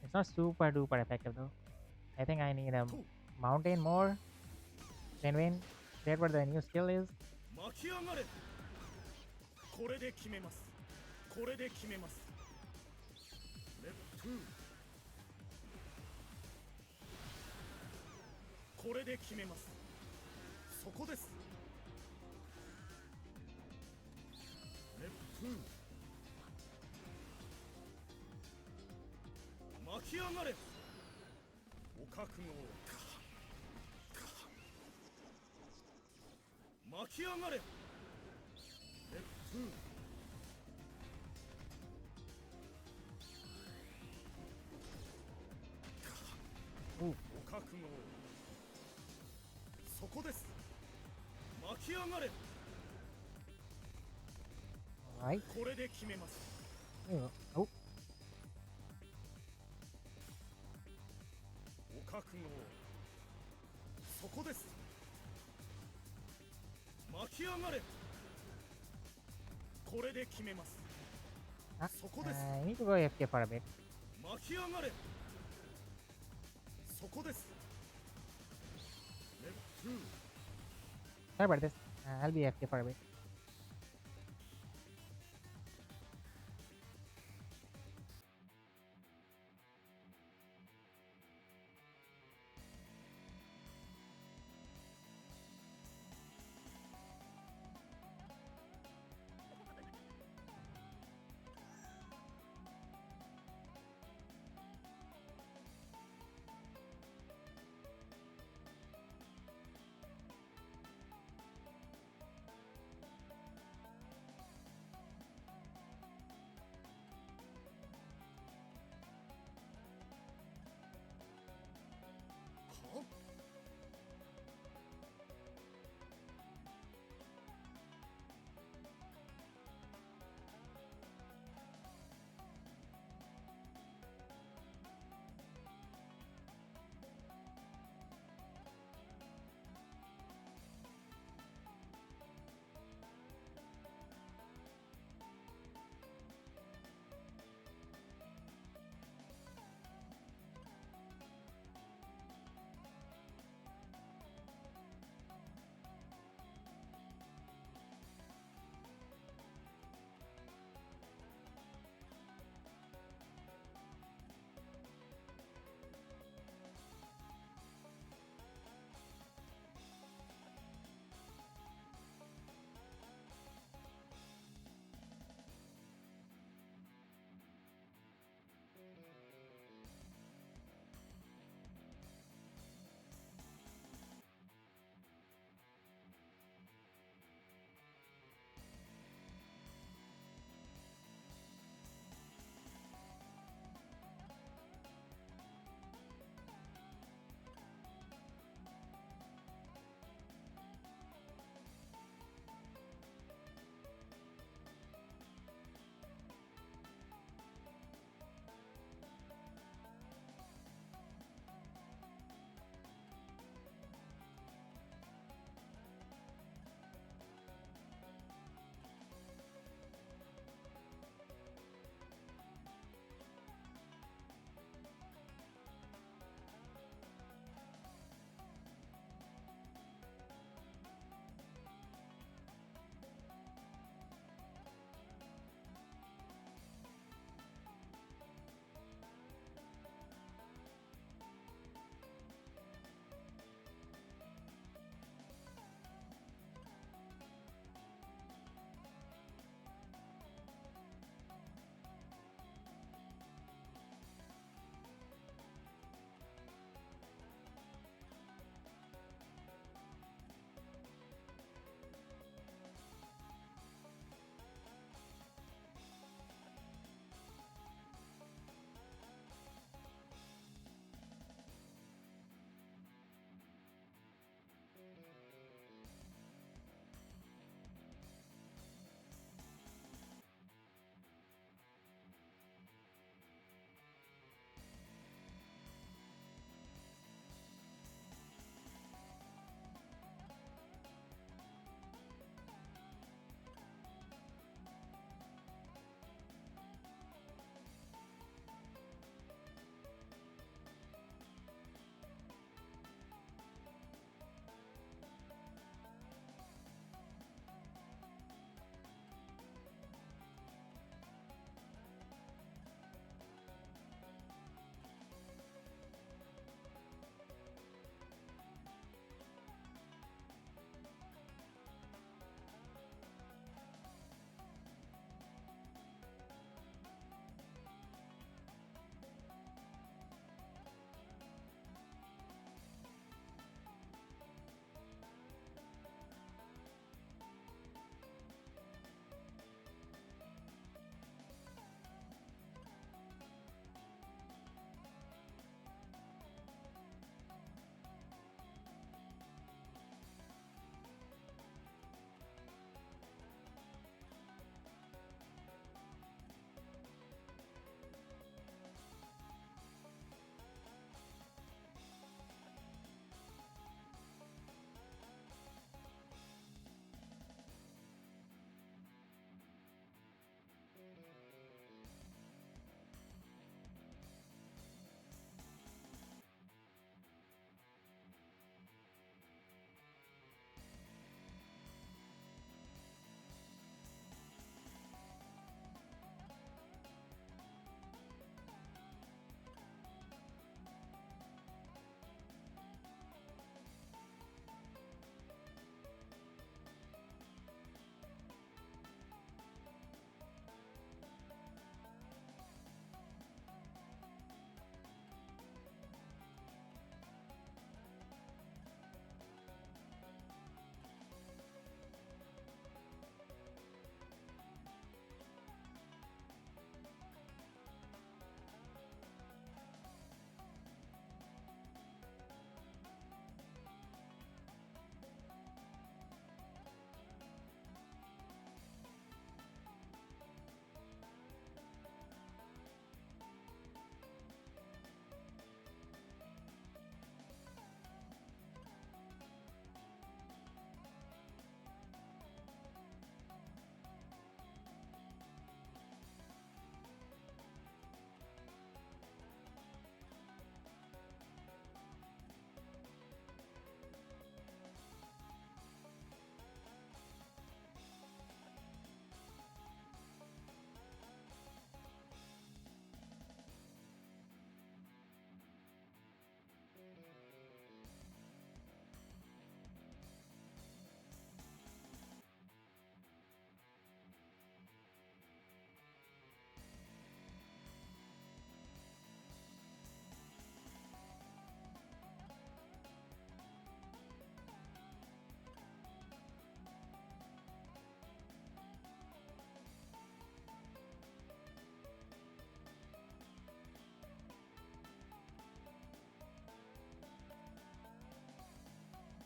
It's not super duper effective though. I think I need a mountain more than wind. That's what the new skill is. 巻き上がれ。これで決めます。これで決めます。熱風。これで決めます。そこです。熱風。巻き上がれ。お覚悟を。巻き上がれ。熱風。Ooh. お覚悟を。そこです。巻き上がれ。 Alright. これで決めます。 Here we go. Oh. お覚悟を。そこです。巻き上がれ。これで決めます。 Ah, そこです。 I need to go AFK for a bit. 巻き上がれ。そこです。熱風。 Sorry about this. I'll be AFK for a bit.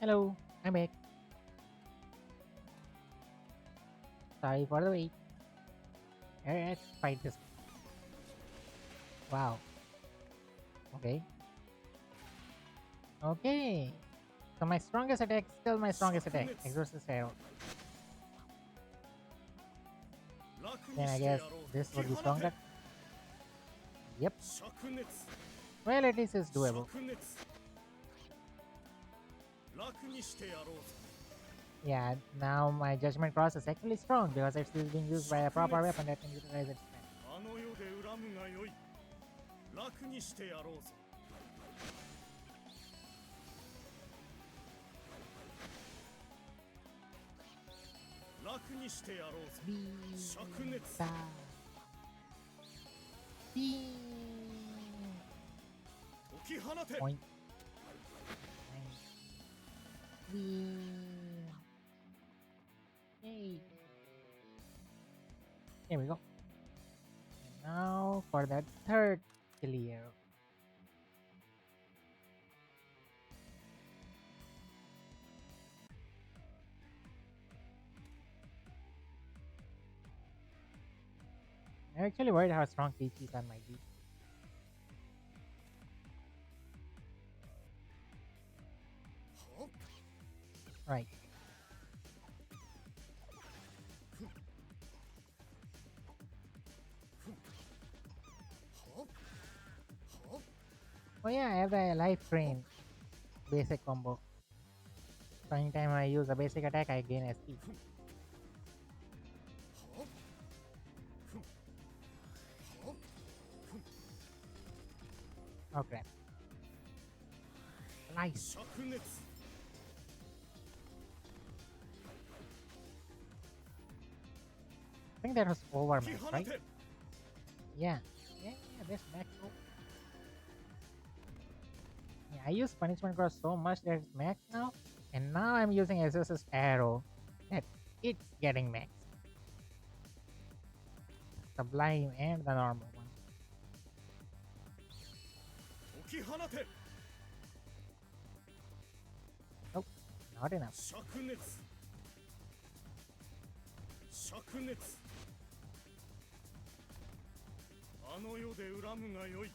Hello, I'm back. Sorry for the wait. Let's fight this. Wow. Okay. Okay. So my strongest attack, still my strongest attack. Exorcist arrow. 楽 Then に I してや guess ろう this 解 would き be 放て stronger. Yep. 灼熱 Well, at least it's doable. 灼熱楽にしてやろうぜ Yeah, now my judgment cross is actually strong because it's still being used by a proper weapon that can utilize its strength. あの世で恨むがよい楽にしてやろうぜ楽にしてやろうぜ灼熱 Beam. 解き放て Point. Beam. Yay. Here we go. And now for the third clear. I'm actually worried how strong Peachy's might be. Right. Oh yeah, I have the life train basic combo. So anytime I use a basic attack, I gain SP. Oh crap. Nice. 灼熱 I think that was over 解き max, 放 right? て Yeah. Yeah, that's max. Yeah, I use punishment cross so much that it's max now. And now I'm using Exorcist arrow that it's getting max. Sublime and the normal one. 解き放て Nope, not enough. 灼熱灼熱あの世で恨むがよい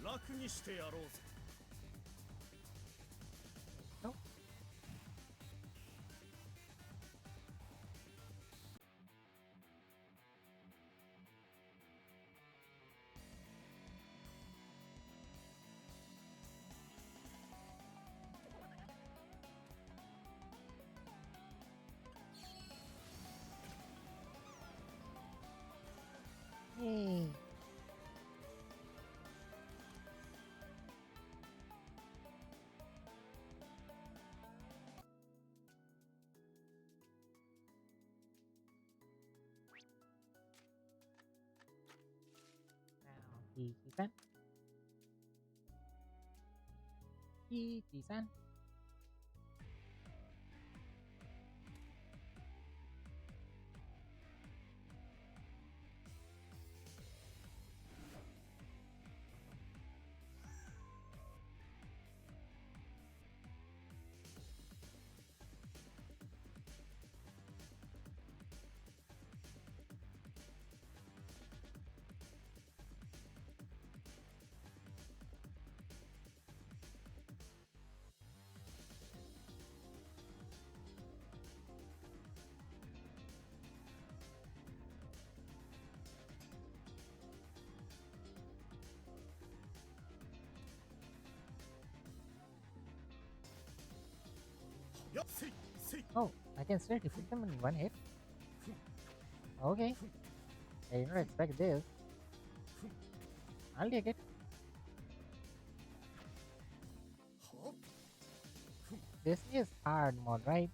楽にしてやろうぜ Nope. Yay. Now, Ichi-san. Ichi-san. Oh, I can still defeat them in one hit? Okay. I didn't expect this. I'll take it. This is hard mode, right?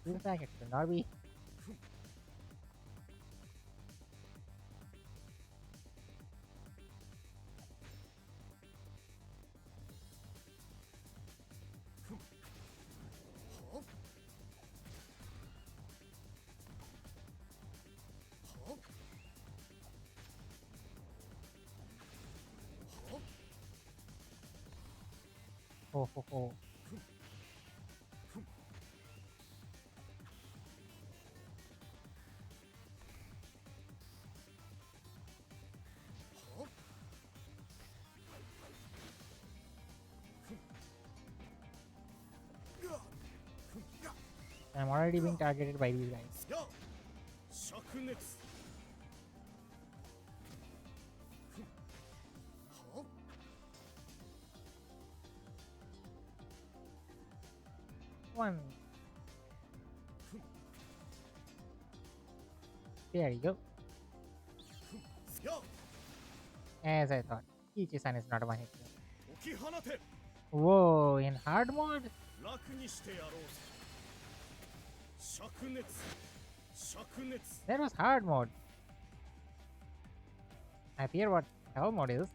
Feels like it should not be. Ho ho ho. I'm already being targeted by these guys. や灼熱は One. There you go. や As I thought. Ichi-san is not a one-hit kill. 解き放て Whoa, in hard mode? 楽にしてやろうぜ灼熱灼熱 That was hard mode. I fear what hell mode is.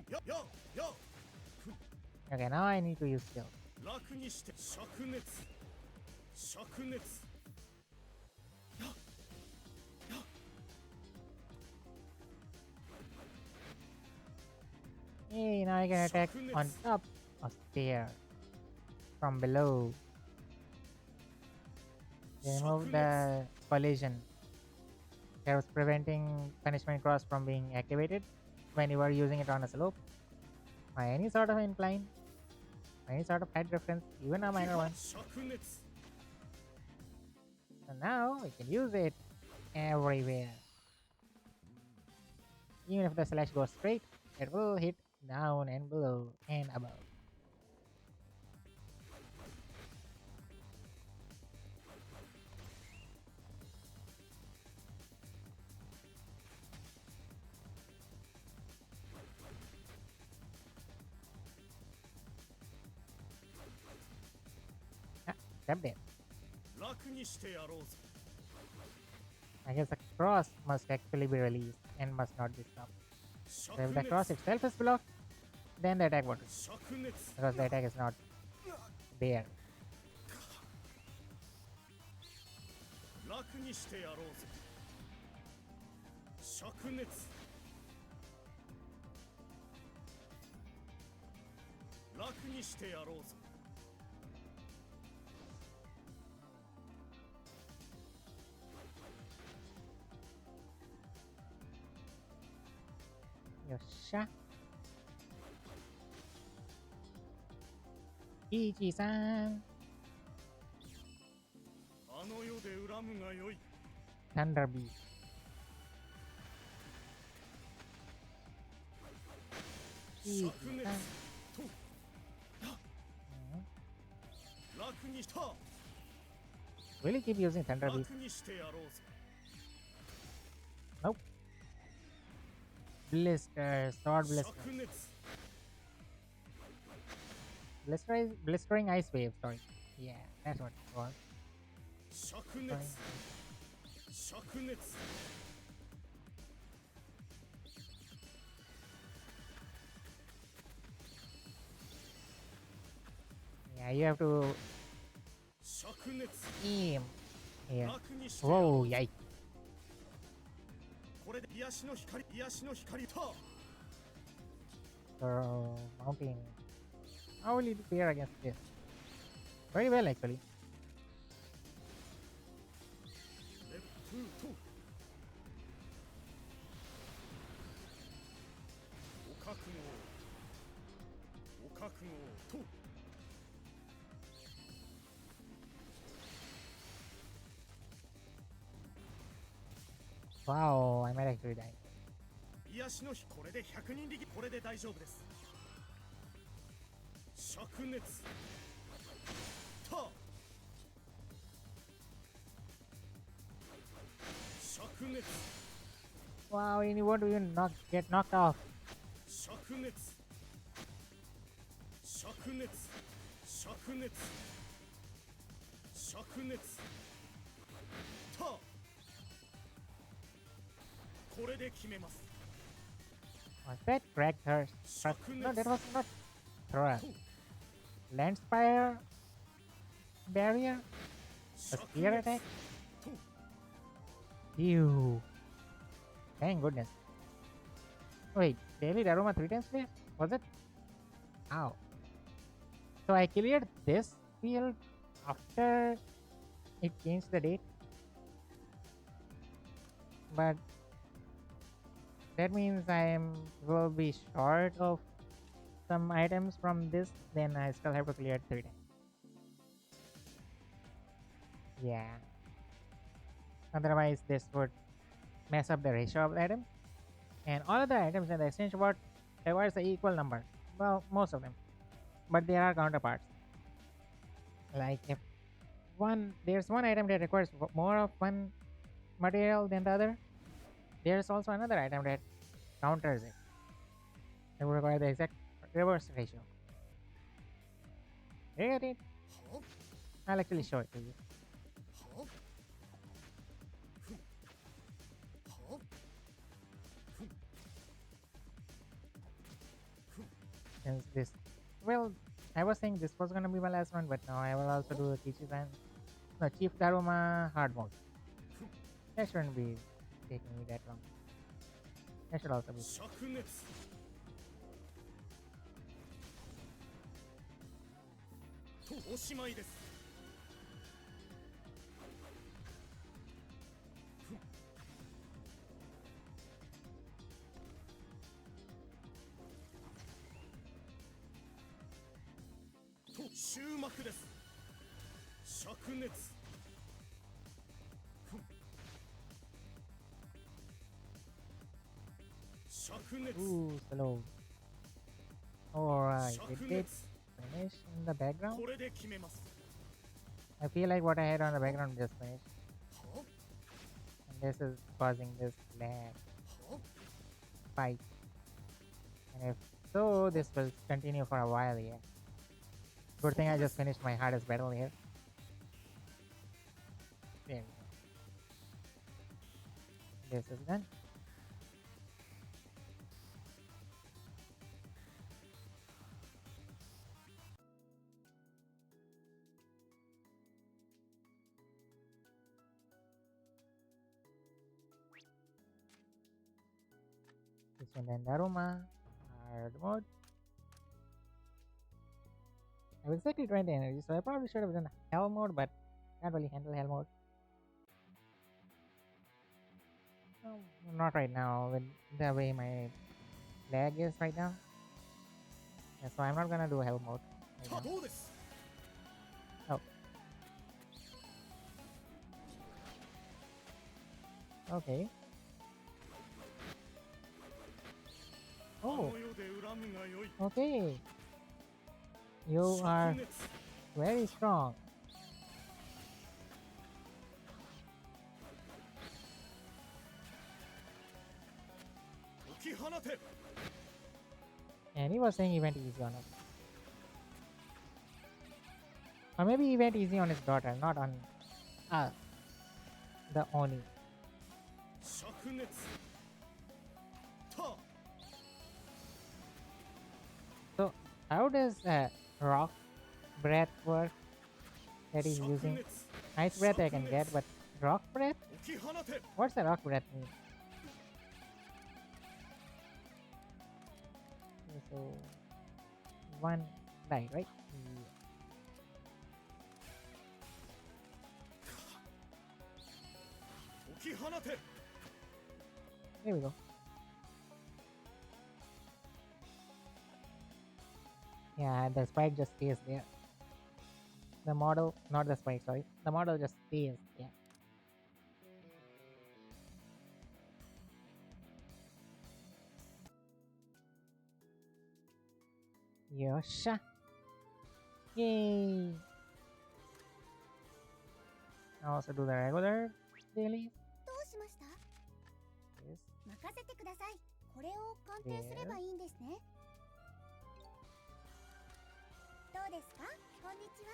や Okay, now I need to use skill. 楽にして灼熱灼熱 Hey, now I can attack on top of stair from below. Remove the collision that was preventing punishment cross from being activated when you were using it on a slope. By any sort of incline, any sort of height reference, even a minor one. 灼熱 So now we can use it everywhere. Even if the slash goes straight, it will hit down and below and above. Ah, grabbed it. 楽にしてやろうぜ I guess the cross must actually be released and must not be stopped. So if the 灼 cross 熱 itself is blocked, then the attack won't, 灼熱 because the attack is not there. 楽にしてやろうぜ灼熱楽にしてやろうぜ Yosha. Ichi-san. あの世で恨むがよい Thunder Beast. 灼 Ichi-san. 熱と楽にした Will you keep using Thunder Beast? 楽にしてやろうぜ Nope. Blister, Sword Blister. 灼熱 Blistering Ice Wave, sorry. Yeah, that's what it was. 灼熱灼熱 Yeah, you have to 灼熱 aim here. 楽にしてやろ Whoa, うぜ yikes. これで癒しの光癒しの光と So, mounting. How will you fare against this? Very well, actually. 熱風とお覚悟をお覚悟をと Wow, I might actually die. 癒しの日これで100人力これで大丈夫です灼熱と灼熱 Wow, and you won't even get knocked off. 灼熱灼熱灼熱灼熱とこれで決めます。 Was that cracked her? No, that was not thrust. Landspire barrier? A spear attack? Ew. Thank goodness. Wait, daily Daruma 3 times there? Was it? Ow. So I cleared this field after it changed the date. But that means will be short of some items from this, then I still have to clear it 3 times. Yeah. Otherwise this would mess up the ratio of items. And all of the items in the exchange board requires the equal number. Well, most of them. But there are counterparts. Like if there's one item that requires more of one material than the other, there's also another item that counters it. It will require the exact reverse ratio. Get it? I'll actually show it to you. Since this, well, I was saying this was gonna be my last one, but now I will also do the Chief Daruma hard mode. That shouldn't be taking me that long. That should also be. とおしまいです。と終幕です。灼熱。灼熱。 Ooh, slow. Alright, it did finish in the background. これで決めます。 I feel like what I had on the background just finished. And this is causing this lag spike. And if so, this will continue for a while here. Good thing I just finished my hardest battle here. There we go. This is done. This one then Daruma, hard mode. I've exactly 20 energy, so I probably should have done hell mode, but can't really handle hell mode. No, not right now, with the way my lag is right now. Yeah, so I'm not gonna do hell mode right now. Oh. Okay. Oh. Okay. You are very strong. And he was saying event easy on us. Or maybe event easy on his daughter, not on us. The Oni. So how does rock breath work that he's using? Ice breath I can get, but rock breath? What's the rock breath mean? Okay, so one die, right? Yeah. There we go. Yeah, the spike just stays there. The model, not the spike, sorry. The model just stays there. Yosha! Yay! I also do the regular daily. Yes. 任せてください。これを鑑定すればいいんですね。どうですか？こんにちは。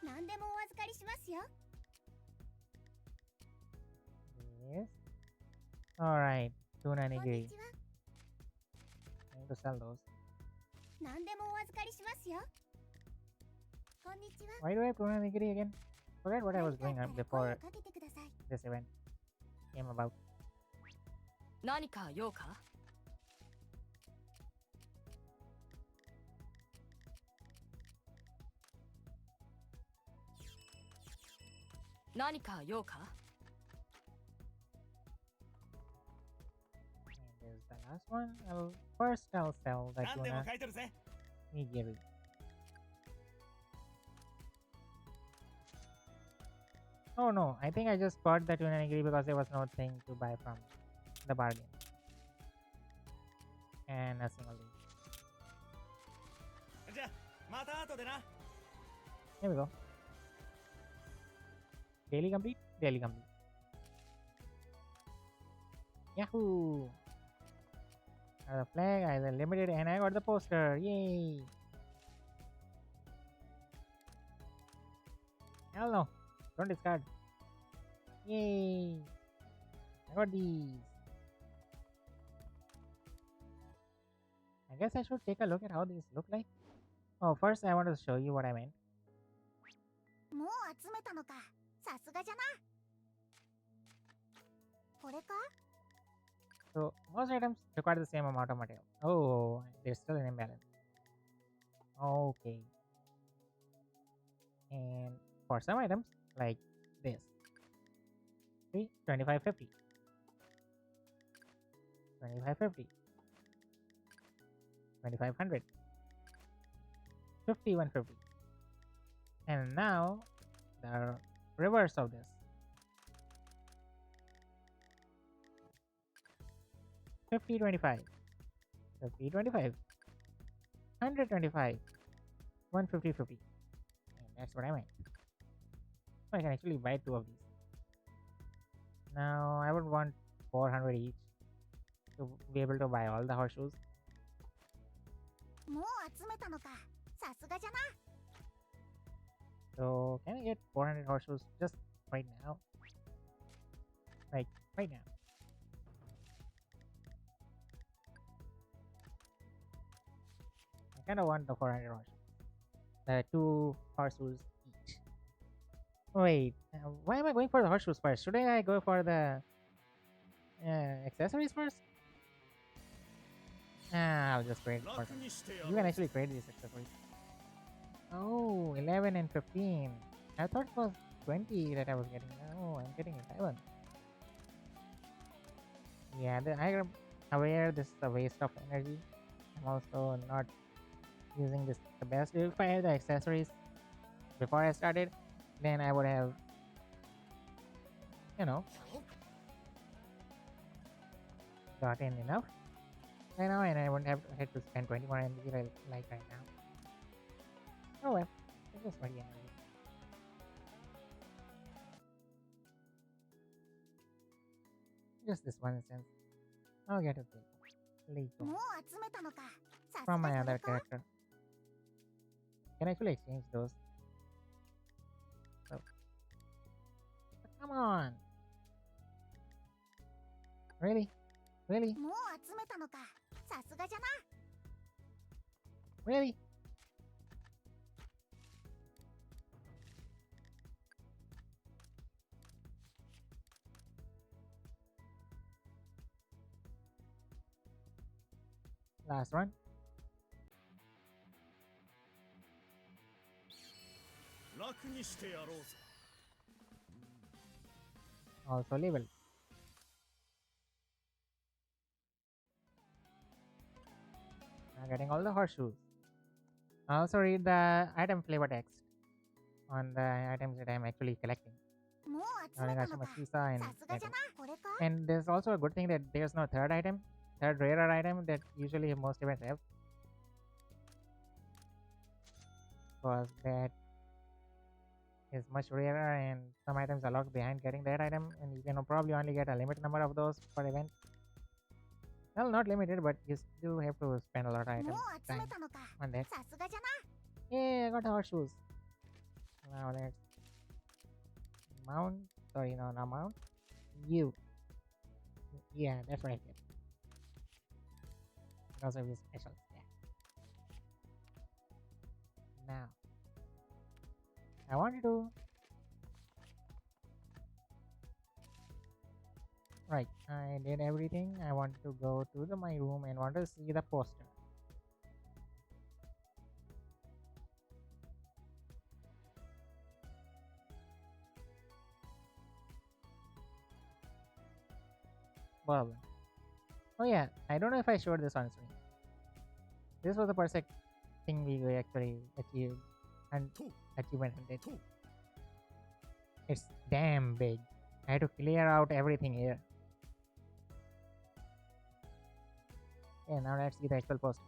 何でもお預かりしますよ。Yes. Alright, tuna こんに onigiri. ちは。 I need to sell those. 何でもお預かりしますよ。こんにちは。 Why do I have tuna onigiri again? Forget what I 何 was かあっ doing たら声を before かけてください。 this event came about. 何か用か？何か用か？ And there's the last one. First I'll sell the 何でも tuna 書いてるぜ。 onigiri. Oh no, I think I just bought the tuna onigiri because there was no thing to buy from the bargain. And a single leaf. じゃあまた後でな。 Here we go. Daily complete? Daily complete. Yahoo! Got the flag, I got limited, and I got the poster. Yay! Hell no! Don't discard. Yay! I got these. I guess I should take a look at how these look like. Oh, first I want to show you what I meant. もう集めたのか。さすがじゃな。これか？ So most items require the same amount of material. Oh, there's still an imbalance. Okay. And for some items, like this, see, 2550, 2550, 2500, 5150. And now the reverse of this. 5025, 5025, 125, 15050. And that's what I meant. So I can actually buy two of these. Now I would want 400 each to be able to buy all the horseshoes. もう集めたのか。さすがじゃな。 So can I get 400 horseshoes just right now? Like right now. I kind of want the 400 horseshoes. The 2 horseshoes each. Wait, why am I going for the horseshoes first? Shouldn't I go for the accessories first? I'll just trade for 楽 them. にしてや You ろ can う。 actually trade these accessories. Oh, 11 and 15. I thought it was 20 that I was getting. Oh, I'm getting 11. Yeah, I'm aware this is a waste of energy. I'm also not using this the best. If I had the accessories before I started, then I would have, you know, gotten enough right now, and I wouldn't have had to spend 20 more energy like right now. Oh well, it's just 20 energy. Just this one instance. I'll get it later もう集めたのか。さす from が my それ other か。 character. Can actually exchange those. So. But come on. Really? Really? もう集めたのか。さすがじゃな。 Really? Last one. 楽にしてやろうぜ。 Also label. Now getting all the horseshoes. I also read the item flavor text on the items that I'm actually collecting. もう集めたの Onigashima か。 Sisa and さすがじゃな。これか。 And there's also a good thing that there's no third item, third rarer item that usually most events have. Because that is much rarer and some items are locked behind getting that item, and you can probably only get a limited number of those per event. Well, not limited, but you still have to spend a lot of も items う集 time めたのか。 on that. さすがじゃな。 Hey, I got horseshoes. Now let's mount. Sorry, no, not mount. You. Yeah, that's what I get. It also gives special stat. Now, I wanted to. Right, I did everything. I wanted to go to my room and want to see the poster. Well, oh yeah, I don't know if I showed this on screen. This was the perfect thing we actually achieved and と achievement hunted. と It's damn big. I had to clear out everything here. Yeah, now let's see the actual poster.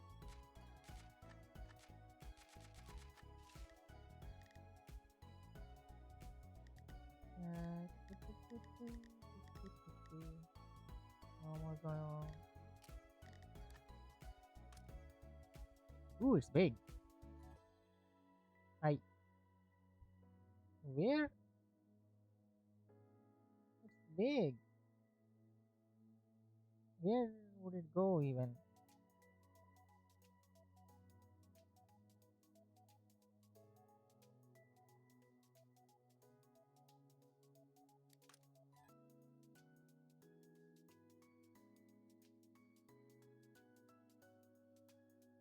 Almost going. Ooh, it's big. I where? It's big. Where would it go even?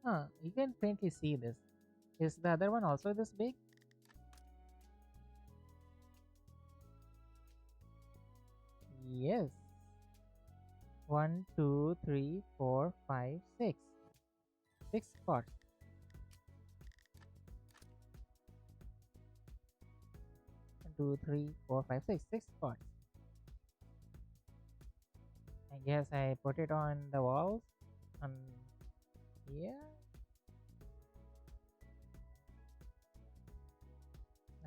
Huh, you can faintly see this. Is the other one also this big? Yes. 1, 2, 3, 4, 5, 6. 6 spots. 1, 2, 3, 4, 5, 6. 6 spots. I guess I put it on the walls. Yeah.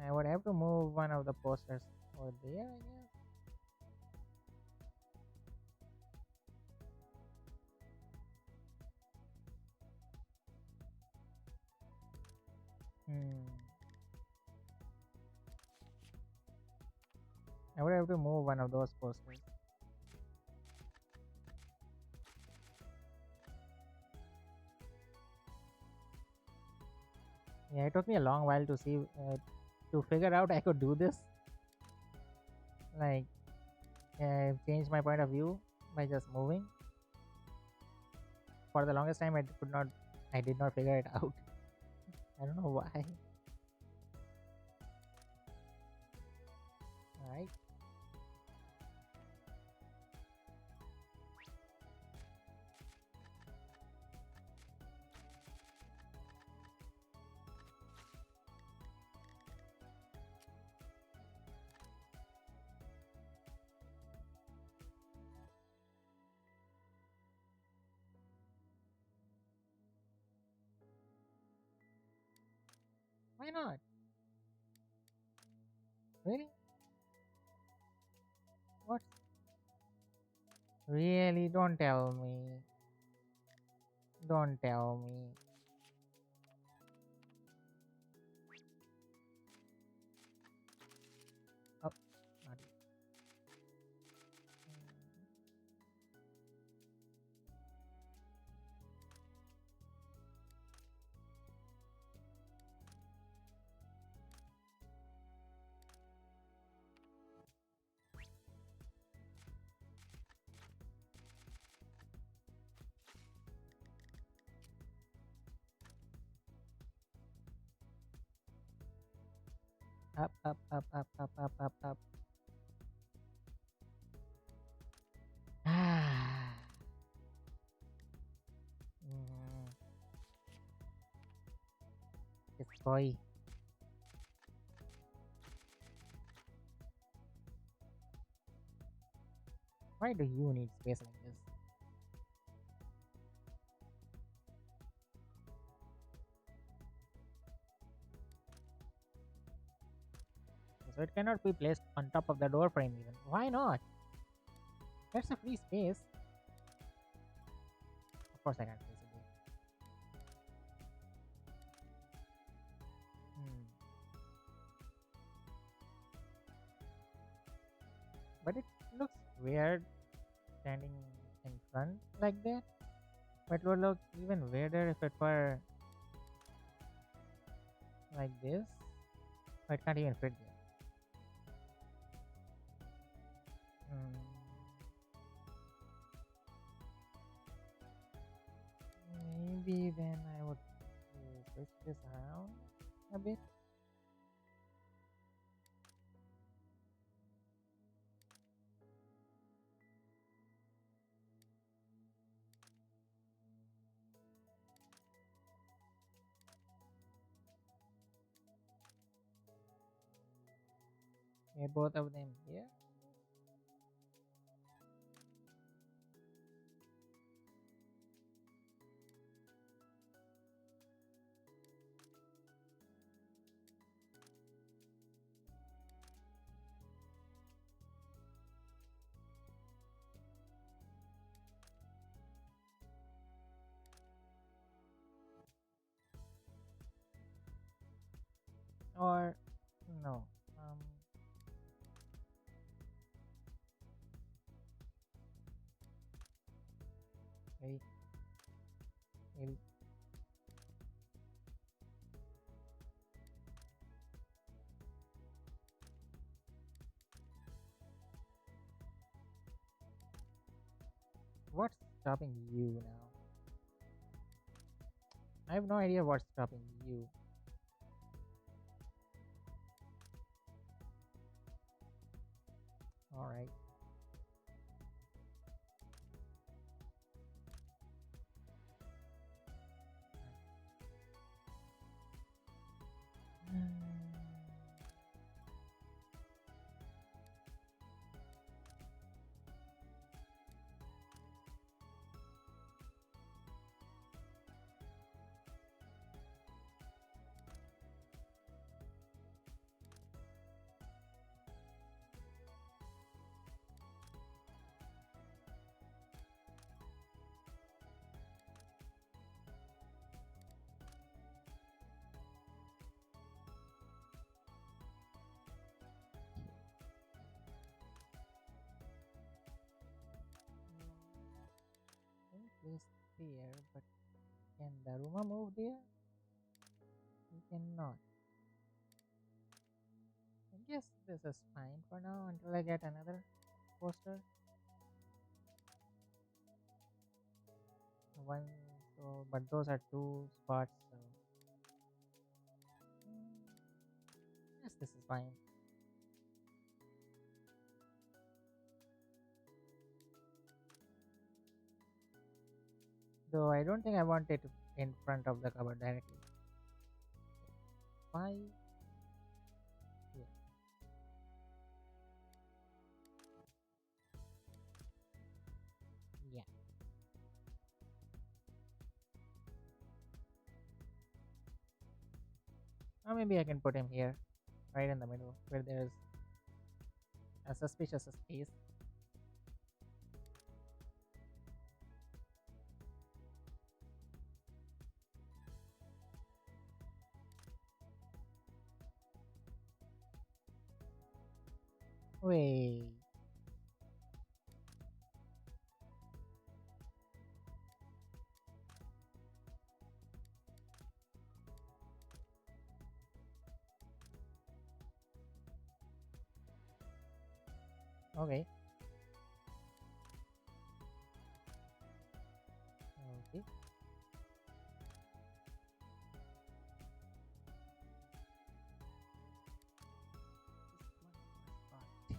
I would have to move one of the posters over there, I guess. I would have to move one of those posters. Yeah, it took me a long while to see, to figure out I could do this. Like, I changed my point of view by just moving. For the longest time, I did not figure it out. I don't know why. Alright. Why not? Really? What? Really? Don't tell me. Don't tell me. Oh, not yet. Up, up, up, up, up, up, up, up. Ah. Mm, it's boy. Why do you need space like this? So it cannot be placed on top of the door frame even. Why not? That's a free space. Of course I can't place it there. Hmm. But it looks weird. standing in front like that. But it would look even weirder if it were like this. Oh, it can't even fit there. Hmm. Maybe then I would switch this around a bit. Yeah, both of them here. Or no. Wait, maybe. What's stopping you now? I have no idea what's stopping you. Alright. Place there, but can Daruma move there? He cannot. I guess this is fine for now until I get another poster. One, so but those are two spots, so yes, this is fine. Though I don't think I want it in front of the cupboard directly. Five, yeah. Yeah. Or maybe I can put him here, right in the middle, where there's a suspicious space. Wait. Okay. Okay. Just one more spot.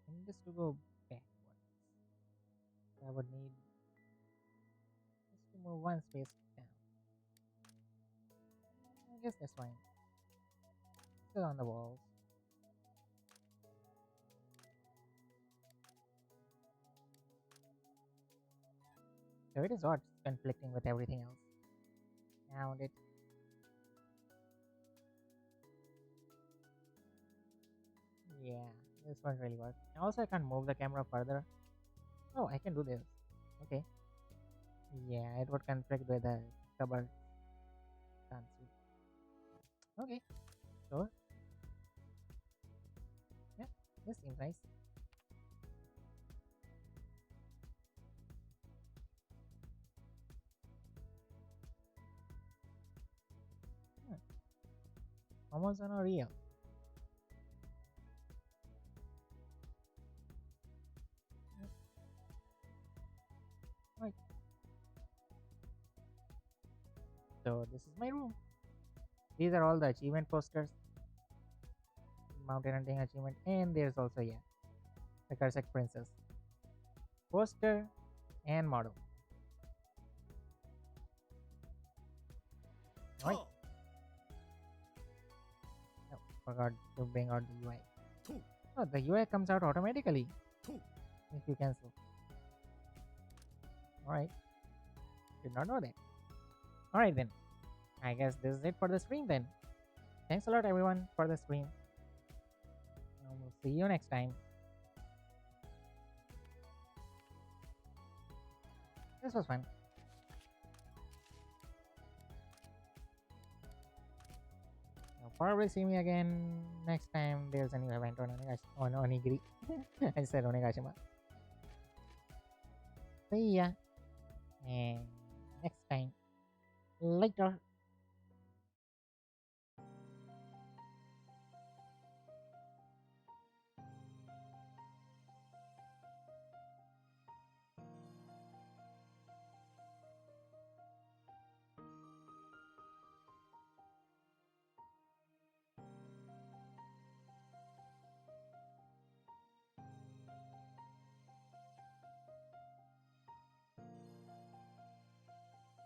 I need this to go backwards. I would need just to move one space down. I guess that's fine. Still on the walls. So it is odd conflicting with everything else. Found it. Yeah, this one really works. Also, I can't move the camera further. Oh, I can do this. Okay. Yeah, it would conflict with the cupboard. Cancel. Okay, sure. Yeah, this seems nice. Hmm. Amazon or real? Yep. Right. So this is my room. These are all the achievement posters. Mountain hunting achievement, and there's also the Karsak Princess poster and model. Right. た No, forgot to bring out the UI. と Oh, the UI comes out automatically と if you cancel. Alright. Did not know that. Alright then. I guess this is it for the stream then. Thanks a lot everyone for the stream. We'll see you next time. This was fun. You'll probably see me again next time there's a new event on Onigiri. I said Onigashima. See ya. And next time. Later.